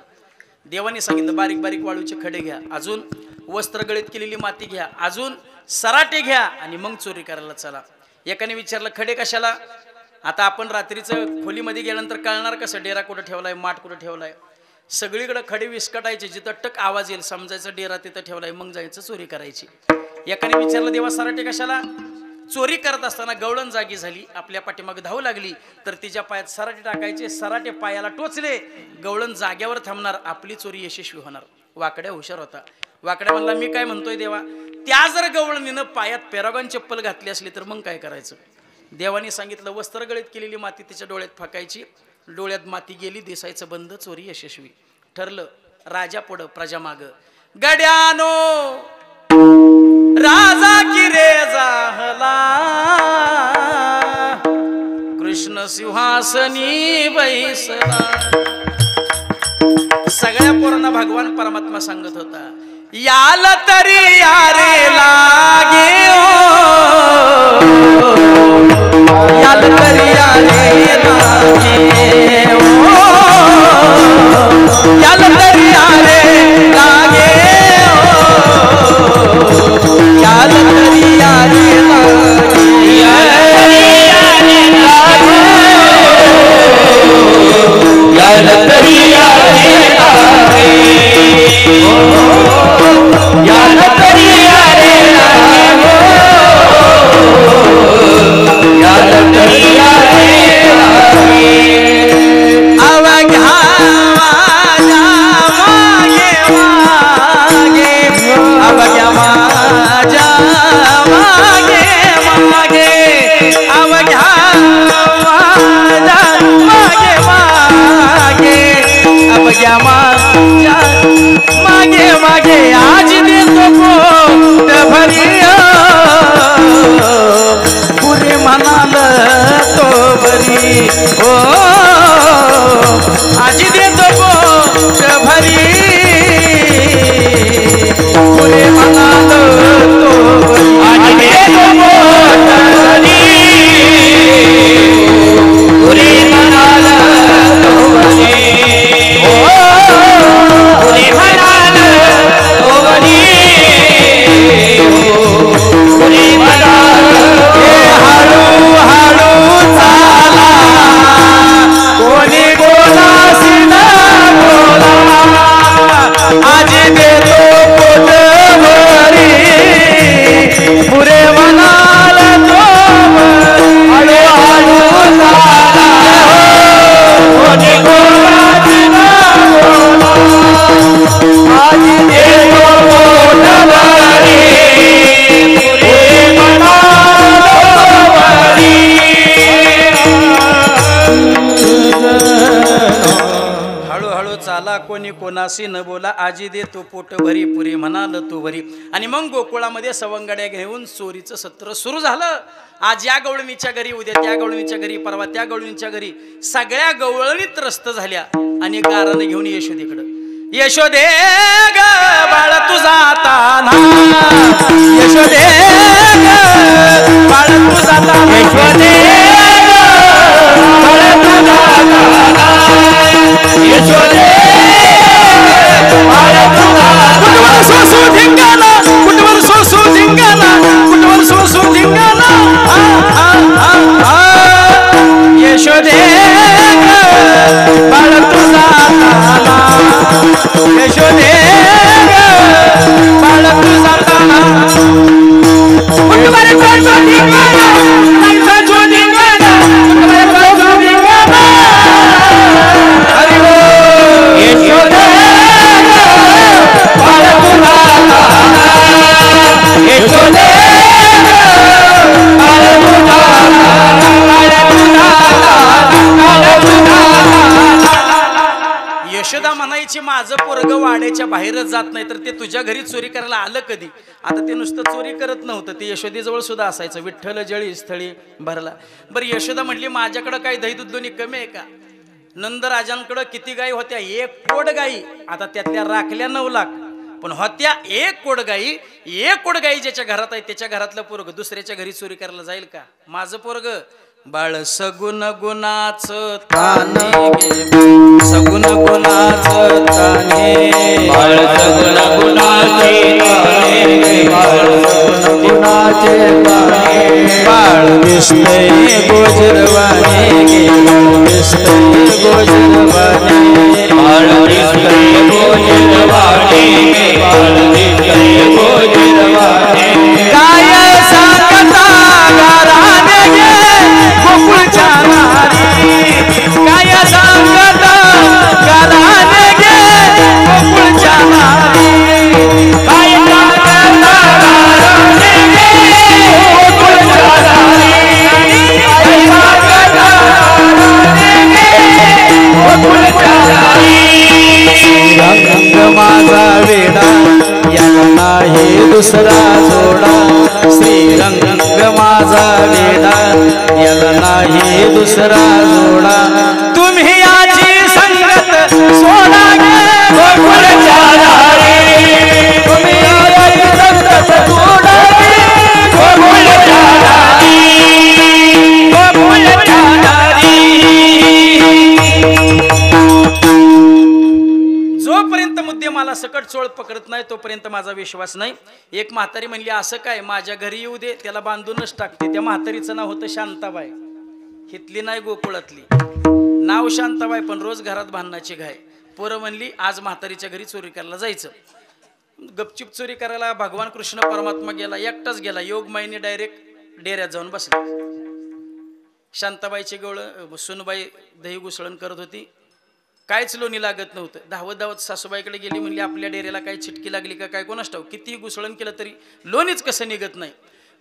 देवाने सांगितलं बारीक बारीक वाळूचे खडे घ्या, अजून वस्त्र गळीत केलेली माती घ्या, अजून सराटे घ्या आणि मग चोरी करायला चला। एकाने विचारलं खडे कशाला, आता आपण रात्रीचं खोलीमध्ये गेल्यानंतर कळणार कसं डेरा कुठं ठेवलाय, माठ कुठं ठेवलाय, सगळीकडे खडे विस्कटायचे, जिथं टक आवाज येईल समजायचं डेरा तिथं ठेवलाय, मग जायचं चोरी करायची। एकाने विचारलं देवा सराटे कशाला, चोरी करत असताना गवळण जागी झाली, आपल्या पाठीमागे धावू लागली तर तिच्या पायात सराटे टाकायचे, सराटे पायाला टोचले, गवळण जाग्यावर थांबणार, आपली चोरी यशस्वी होणार। वाकड्या हुशार होता, वाकड्या म्हणला मी काय म्हणतोय देवा, त्या जर गवळणीनं पायात पॅरागॉन चप्पल घातली असली तर मग काय करायचं। देवाने सांगितलं वस्त्र गळीत केलेली माती तिच्या डोळ्यात फाकायची, डोळ्यात माती गेली, दिसायचं बंद, चोरी यशस्वी। ठरलं, राजा पुढं प्रजा माग, गड्यानो राजा की रे जाहला, कृष्ण सिंहासनी बैसला। सगळ्या पोरांना भगवान परमात्मा सांगत होता, याल तरी यारे लागे याल तरी यारे लागे याल तरी याल तरी आले नाही याल तरी आले नाही अवघ्या माझ्या मागे मागे अवघ्या माझ्या मागे मागे अवघ्या माझ्या मागे मागे अवघ्या माझ्या मागे मागे आज देतो पोट भरी पुरे म्हणाल तो बरी हो आज देतो पोट भरी पुरे म्हणाल तो बरी आज देतो पोट भरी पुरे म्हणाल तो बरी पुरे म्हणाल तो बरी पुरे म्हणाल हळू हळू चाला कोणी बोलासी न बोला आज देतो पोट भरी पुरे म्हणाल तो हळू हळू चाला कोणी बोलासी न बोला आज देतो पोट भरी पुरे हळूहळू चाला कोणी कोणाशी न बोला आजी दे तो पोट भरी पुरी म्हणाल तू भरी. आणि मग गोकुळामध्ये सवंगड्या घेऊन चोरीचं सत्र सुरू झालं. आज या गवळणीच्या घरी, उद्या त्या गवळणीच्या घरी, परवा त्या गवळणीच्या घरी, सगळ्या गवळणी त्रस्त झाल्या. आणि गाराने घेऊन यशोदेकडं, यशोदे ग बाळ तुझा ताना, यशोदे ग बाळ तुझा ताना, यशोदे बाळ तुझा ताना, यशोदे बाळ तुझा कुठवर सोसू धिंगाणा, कुठवर सोसू धिंगाणा, कुठवर सोसू धिंगाणा, यशोदे ग बाळ तुझा ताना, यशोदे ग बाळ तुझा ताना, कुठवर सोसू धिंगाणा, सोसू धिंगाणा, कुठवर सोसू धिंगाणा, हरी बोल. यशोदे ग बाळ तुझा ताना, यशोदे ग बाळ तुझा ताना, बाळ तुझा ताना. यशोदा म्हणायची माझं पोरग वाड्याच्या बाहेरच जात नाही, तर ते तुझ्या घरी चोरी करायला आलं कधी? आता ते नुसतं चोरी करत नव्हतं, ते यशोदेजवळ सुद्धा असायचं. विठ्ठल जळी स्थळी भरला. बरं यशोदा म्हटली माझ्याकडं काही दही दूध दोन्ही कमी आहे का? नंदराजांकडं किती गायी होत्या? 1 कोट गायी. आता त्यातल्या राखल्या 9 लाख, पण होत्या 1 कोट गायी. 1 कोट गायी ज्याच्या घरात आहे त्याच्या घरातलं पोरग दुसऱ्याच्या घरी चोरी करायला जाईल का? माझं पोरग बाळ सगुण गुणाच ताने गे, सगुण गुणाच ताने, बाळ सगुण गुणाचे ताने, बाळ सगुण गुणाचे ताने, बाळ दिसतंय गोजरवाने गे, दिसतंय गोजरवाने, बाळ दिसतंय गोजरवाने, बाळ दिसतंय गोजरवाने. काय सांगता गाराने गे गोकुळच्या नारी, काय सांगता गाराने गे गोकुळच्या नारी, काय सांगता गाराने गे गोकुळच्या नारी, काय सांगता गाराने गे गोकुळच्या नारी. रंग माझा वेडा याला नाही दुसरा जोडा, श्रीरंग माझा वेडा याला नाही दुसरा जोडा. तुम्ही याची संगत सोडा गे गोकुळच्या नारी, तुम्ही याची संगत सोडा गे गोकुळच्या नारी, गोकुळच्या नारी. जोपर्यंत मुद्देमाला सकट चोळ पकडत नाही तोपर्यंत माझा विश्वास नाही. एक म्हातारी म्हणली असं काय, माझ्या घरी येऊ दे, त्याला बांधूनच टाकते. त्या म्हातारीचं नाव होतं शांताबाई. हितली नाही गोकुळातली, नाव शांताबाई, पण रोज घरात भांडणाची घाय. पोरं म्हणली आज म्हातारीच्या घरी चोरी करायला जायचं. गपचिप चोरी करायला भगवान कृष्ण परमात्मा गेला, एकटाच गेला. योग माईने डायरेक्ट डेऱ्यात जाऊन बसला. शांताबाईची गवळ सुनबाई दही घुसळण करत होती, काहीच लोणी लागत नव्हतं. धावत धावत सासूबाईकडे गेली, म्हणली आपल्या डेऱ्याला काही चिटकी लागली का काय कोणास ठाऊक, किती घुसळण केलं तरी लोणीच कसं निघत नाही.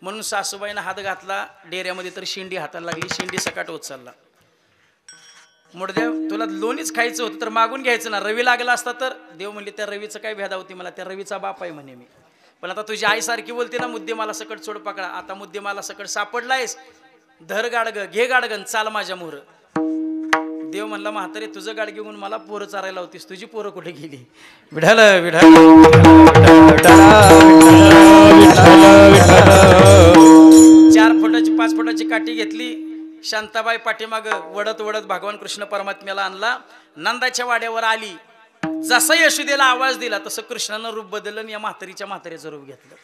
म्हणून सासूबाईनं हात घातला डेऱ्यामध्ये, तर शिंडी हाताला लागली. शिंडी सकाट होत चालला. मुडद्या तुला लोणीच खायचं होतं तर मागून घ्यायचं ना, रवी लागला असता तर. देव म्हणले त्या रवीचं काय भेदा होती मला, त्या रवीचा बाप आहे म्हणे मी. पण आता तुझी आईसारखी बोलते ना, मुद्दे मला सकट सोड पकडा. आता मुद्दे मला सकट सापडलायस, धर गाडग घे गाडगन चाल माझ्या मोहर. देव म्हणला म्हातारे तुझं गाड घेऊन मला पोरं चारायला होतीस, तुझी पोरं कुठे गेली. विढाल विढाल 4 फुटाची 5 फुटाची काठी घेतली. शांताबाई पाठीमाग वडत वडत भगवान कृष्ण परमात्म्याला आणला. नंदाच्या वाड्यावर आली. जसा यशोदेला आवाज दिला तसं कृष्णानं रूप बदललं आणि या म्हातारीच्या म्हाताऱ्याचं रूप घेतलं.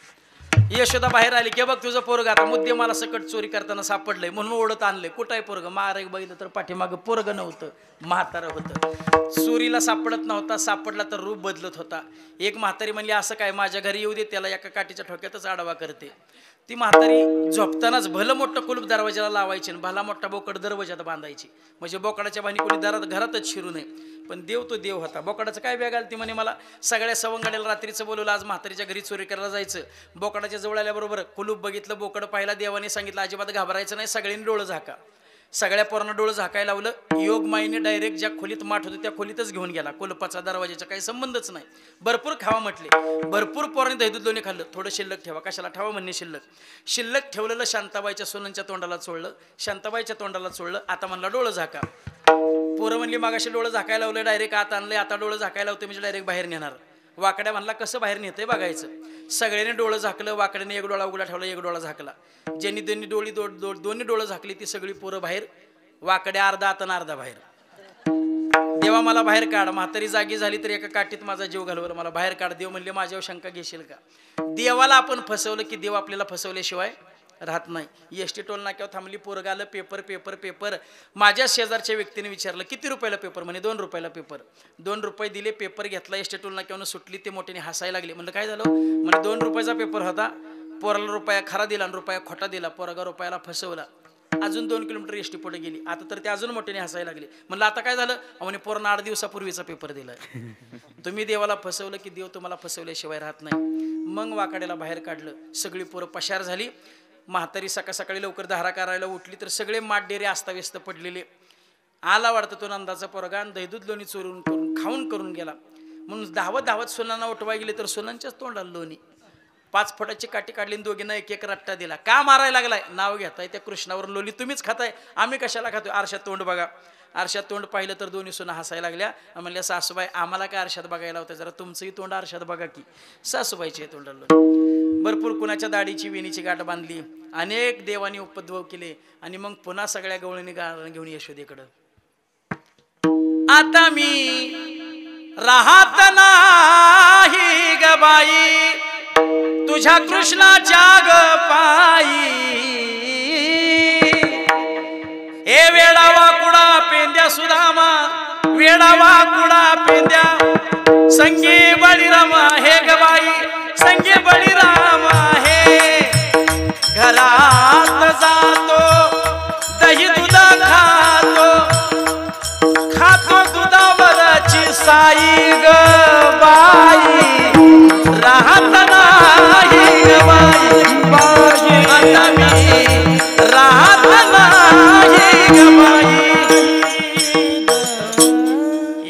यशोदा बाहेर आली की बघ तुझं पोरग आता मुद्दे मला सकट चोरी करताना सापडलंय म्हणून ओढत आणलंय. कुठं आहे पोरग. मार बघितलं तर पाठीमागं पोरग नव्हतं, म्हातारं होतं. चोरीला सापडत नव्हता, सापडला तर रूप बदलत होता. एक म्हातारी म्हणली असं काय, माझ्या घरी येऊ दे, त्याला एका काठीच्या ठोक्यातच आडवा करते. ती म्हातारी झोपतानाच भलं मोठं कुलूप दरवाजाला लावायची आणि भला मोठा बोकड दरवाजात बांधायची, म्हणजे बोकडाच्या बाणी कोणी घरातच शिरू नये. पण देव तो देव होता. बोकडाचं काय वेग आली ती म्हणे मला सगळ्या सवंगड्याला रात्रीचं बोलवलं, आज म्हातारीच्या घरी चोरी करायला जायचं. बोकडाच्या जवळ आल्याबरोबर कुलूप बघितलं, बोकड पाहिला. देवाने सांगितलं अजिबात घाबरायचं नाही, सगळ्यांनी डोळं झाका. सगळ्या पोरांना डोळं झाकायला लावलं. योग माईने डायरेक्ट ज्या खोलीत माठ होती त्या खोलीतच घेऊन गेला. कुलपाचा दरवाजाचा काही संबंधच नाही. भरपूर खावा म्हटले, भरपूर पोरांनी दही दूध लोणी खाल्लं. थोडं शिल्लक ठेवा, कशाला ठेवा म्हणणे शिल्लक ठेवलेलं शांताबाईच्या सोनांच्या तोंडाला चोळलं, शांताबाईच्या तोंडाला चोळलं. आता म्हणला डोळं झाका. पोरं म्हणली मागाशी डोळं झाकायला लावलं, डायरेक्ट आत आणलंय, आता डोळं झाकायला लावते म्हणजे डायरेक्ट बाहेर नेणार. वाकड्या म्हणला कसं बाहेर नेतंय बघायचं. सगळ्यांनी डोळं झाकलं. वाकड्याने एक डोळा उघडा ठेवला, एक डोळा झाकला. ज्यांनी दोन्ही डोळं झाकली ती सगळी पोरं बाहेर. वाकड्या अर्धा आत आणि अर्धा बाहेर. देवा मला बाहेर काढ. म्हातारी जागी झाली तर एका काठीत माझा जीव घालवर, मला बाहेर काढ. देव म्हणले माझ्यावर शंका घेशील का. देवाला आपण फसवलं की देव आपल्याला फसवल्याशिवाय राहत नाही. एसटी टोल नाक्यावर थांबली, पोरग आलं. पेपर. माझ्या शेजारच्या व्यक्तीने विचारलं किती रुपयाला पेपर, म्हणे 2 रुपयाला पेपर. 2 रुपये दिले, पेपर घेतला. एसटी टोल नाक्यावरून सुटली. ते मोठ्याने हसायला लागले. म्हणलं काय झालं. म्हणे 2 रुपयाचा पेपर होता, पोराला रुपया खरा दिला आणि रुपया खोटा दिला, पोरगा रुपयाला फसवला. अजून 2 किलोमीटर एसटी पुढे गेली. आता तर ते अजून मोठ्याने हसायला लागले. म्हणलं आता काय झालं. म्हणे पोरानं 8 दिवसापूर्वीचा पेपर दिलाय. तुम्ही देवाला फसवलं की देव तुम्हाला फसवल्याशिवाय राहत नाही. मग वाकड्याला बाहेर काढलं. सगळी पोरं पशार झाली. म्हातारी सकाळी लवकर धारा करायला उठली तर सगळे माठ डेरे अस्ताव्यस्त पडलेले. आला वाटतं तो नंदाचा पोरगा, दही दूध लोणी चोरून खाऊन करून गेला. म्हणून धावत सोनांना उठवाय गेले तर सोनांच्याच तोंडाला लोणी. 5 फुटाची काठी काढली, दोघींना एक एक रट्टा दिला. का मारायला लागलाय. नाव घेताय त्या कृष्णावर, लोणी तुम्हीच खाताय, आम्ही कशाला खातोय. आरशात तोंड बघा. आरशात तोंड पाहिलं तर दोन्ही सोना हसायला लागल्या. म्हणल्या सासूबाई आम्हाला काय आरशात बघायला होतं, जरा तुमचंही तोंड आरशात बघा की. सासूबाईचे तोंडाला भरपूर कुणाच्या दाढीची वेणीची गाठ बांधली. अनेक देवानी उपद्रव केले आणि मग पुन्हा सगळ्या गवळणी गाणं घेऊन यशोदेकडं. आता मी राहत नाही ग बाई तुझ्या कृष्णाच्या ग पायी. हे वेडावा कुडा पेंद्या सुदामा, वेडावा कुडा पेंद्या संगी बळीरामा. हे ग बाई संगी बळीरामा हे. घरात जातो दही दूध खातो दुधावरची साई ग बाई. राहत नाही ग बाई आता मी राहत नाही ग बाई.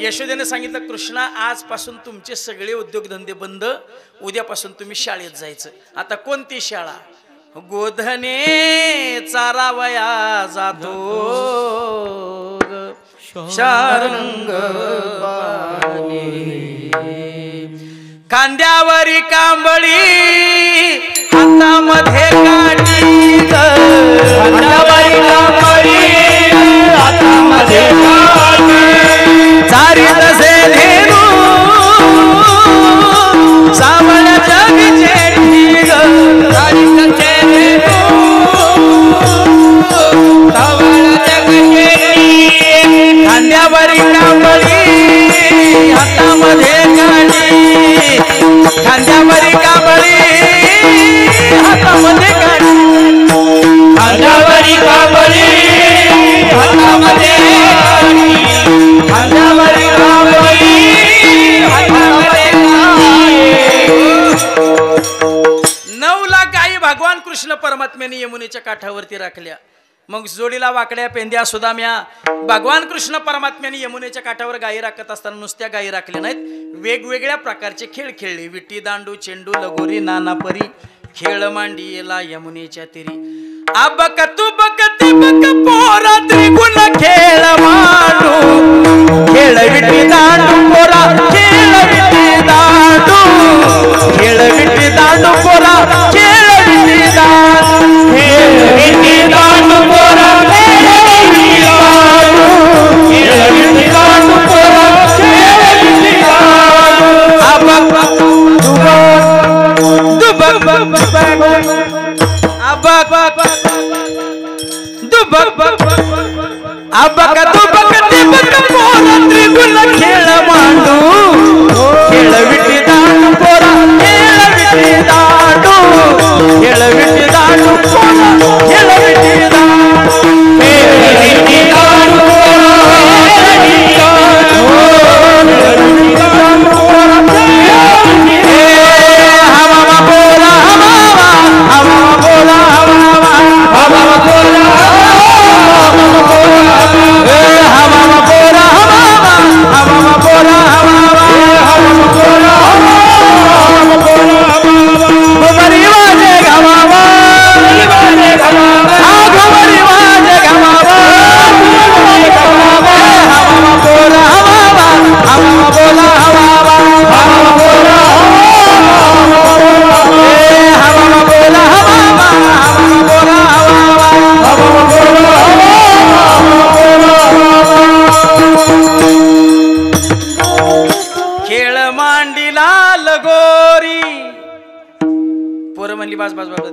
यशोदेने सांगितलं कृष्णा आजपासून तुमचे सगळे उद्योगधंदे बंद, उद्यापासून तुम्ही शाळेत जायचं. आता कोणती शाळा. गोधने चारावया जातो शारंग खांद्यावरी कांबळी हातामध्ये काठी ग. खांद्यावरी कांबळी हातामध्ये काठी. चारी तसे धेनू सावळ्या जगीचे ढीग. चारी तसे खांद्यावरी कांबळी हातामध्ये काठी खांद्यावरी काबरी हातामध्ये काठी खांद्यावरी काबरी हातामध्ये काठी खांद्यावरी काबरी हातामध्ये काठी 9 लाख गायी भगवान कृष्ण परमात्म्याने यमुनेच्या काठावरती राखल्या. मग जोडीला वाकड्या पेंद्या सुदाम्या भगवान कृष्ण परमात्म्याने यमुनेच्या काठावर गायी राखत असताना नुसत्या गायी राखल्या नाहीत, वेगवेगळ्या प्रकारचे खेळ खेळले. विटी दांडू चेंडू लगोरी नानापरी खेळ मांडीला यमुनेच्या तिरी. अबक तू बकती बक पोरा त्रिगुण खेळ मांडू खेळ विटी दांडू पोरा खेळ विटी दांडू खेळ विटी दांडू पोरा खेळ विटी दांडू खेळ विटी दांडू पोरा खेळ विटी दांडू खेळ विटी दांडू पोरा खेळ विटी दांडू. अबक दुबक अबक दुबक अबक दुबक तिबक पोरा त्रिगुण खेळ मांडू खेळ विटी दांडू पोरा खेळ विटी दांडू खेळ विटी दांडू पोरा खेळ विटी दांडू खेळ विटी दांडू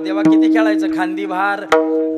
देवा किती खेळायचं खांदी भार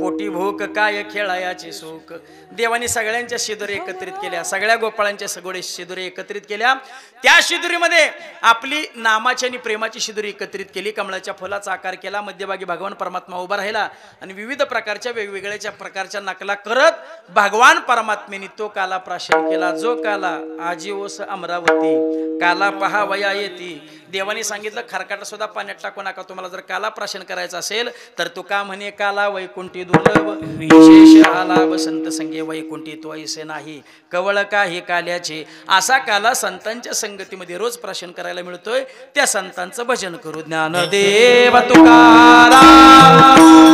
पोटी भूक काय खेळायाचे सुख. देवाने सगळ्यांच्या शिदोरी एकत्रित केल्या, सगळ्या गोपाळांच्या सगळे शिदोरी एकत्रित केल्या. त्या शिदोरीमध्ये आपली नामाची आणि प्रेमाची शिदोरी एकत्रित केली. कमळाच्या फुलाचा आकार केला, मध्यभागी भगवान परमात्मा उभा राहिला आणि विविध प्रकारच्या वेगवेगळ्या प्रकारच्या नकला करत भगवान परमात्म्याने तो काला प्राशन केला. जो काला आजी ओस अमरावती काला पहा वया येती. देवाने सांगितलं खरकाटा सुद्धा पाण्यात टाकू नका, तुम्हाला जर काला प्राशन करायचं असेल तर तू का म्हणे काला वैकुंठी दुर्लभ विशेष आला वसंत संगे वैकुंठी तो ऐसे नाही कवळ काही काल्याचे. असा काला संतांच्या संगतीमध्ये रोज प्राशन करायला मिळतोय. त्या संतांचं भजन करू. ज्ञानदेव तुकाराम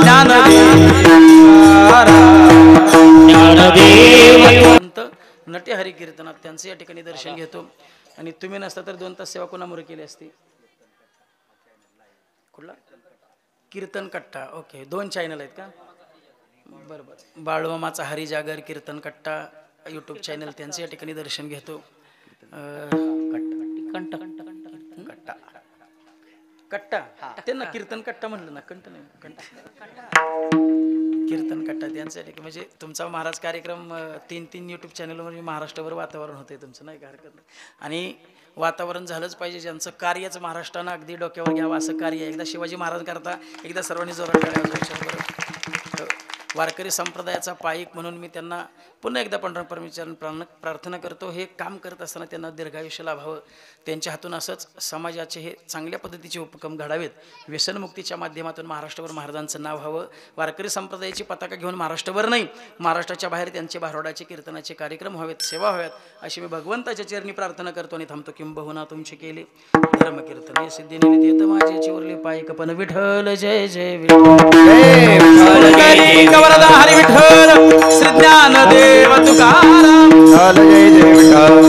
ज्ञानदेव संत नटे हरी कीर्तनात त्यांचं या ठिकाणी दर्शन घेतो. आणि तुम्ही नसता तर 2 तास सेवा कोणामुळे केली असती? कुठला कीर्तन कट्टा. ओके, 2 चॅनल आहेत का? बरोबर. बाळूमामाचा हरी जागर कीर्तन कट्टा यूट्यूब चॅनल त्यांचं या ठिकाणी दर्शन घेतो. कट्टा त्यांना कीर्तन कट्टा म्हणलं ना, कंठ नाही कंठ कीर्तन कट्टा त्यांचं म्हणजे तुमचा महाराज कार्यक्रम 3 यूट्यूब चॅनलवर महाराष्ट्रावर वातावरण होते तुमचं, नाही का? हरकत नाही. आणि वातावरण झालंच पाहिजे. ज्यांचं कार्यच महाराष्ट्रानं अगदी डोक्यावर घ्यावं असं कार्य एकदा शिवाजी महाराज करता एकदा सर्वांनी जोरात टाळ्या. वारकरी संप्रदायाचा पाईक म्हणून मी त्यांना पुन्हा एकदा पंढरपूरचरण प्रार्थना करतो. हे काम करत असताना त्यांना दीर्घायुष्य लाभावं, त्यांच्या हातून असंच समाजाचे हे चांगल्या पद्धतीचे उपक्रम घडावेत. व्यसनमुक्तीच्या माध्यमातून महाराष्ट्रावर महाराजांचं नाव व्हावं. वारकरी संप्रदायाची पताका घेऊन महाराष्ट्रावर नाही, महाराष्ट्राच्या बाहेर त्यांचे भारोडाचे कीर्तनाचे कार्यक्रम व्हावेत, सेवा व्हाव्यात, अशी मी भगवंताच्या चरणी प्रार्थना करतो आणि थांबतो. किंबहुना तुमचे केले धर्म कीर्तने सिद्धी निमित्त माझे चिवरले पायक पण विठ्ठल जय जय विठ्ठल हरी विठ्ठल श्री ज्ञानदेव तुकाराम जय जय विठ्ठल.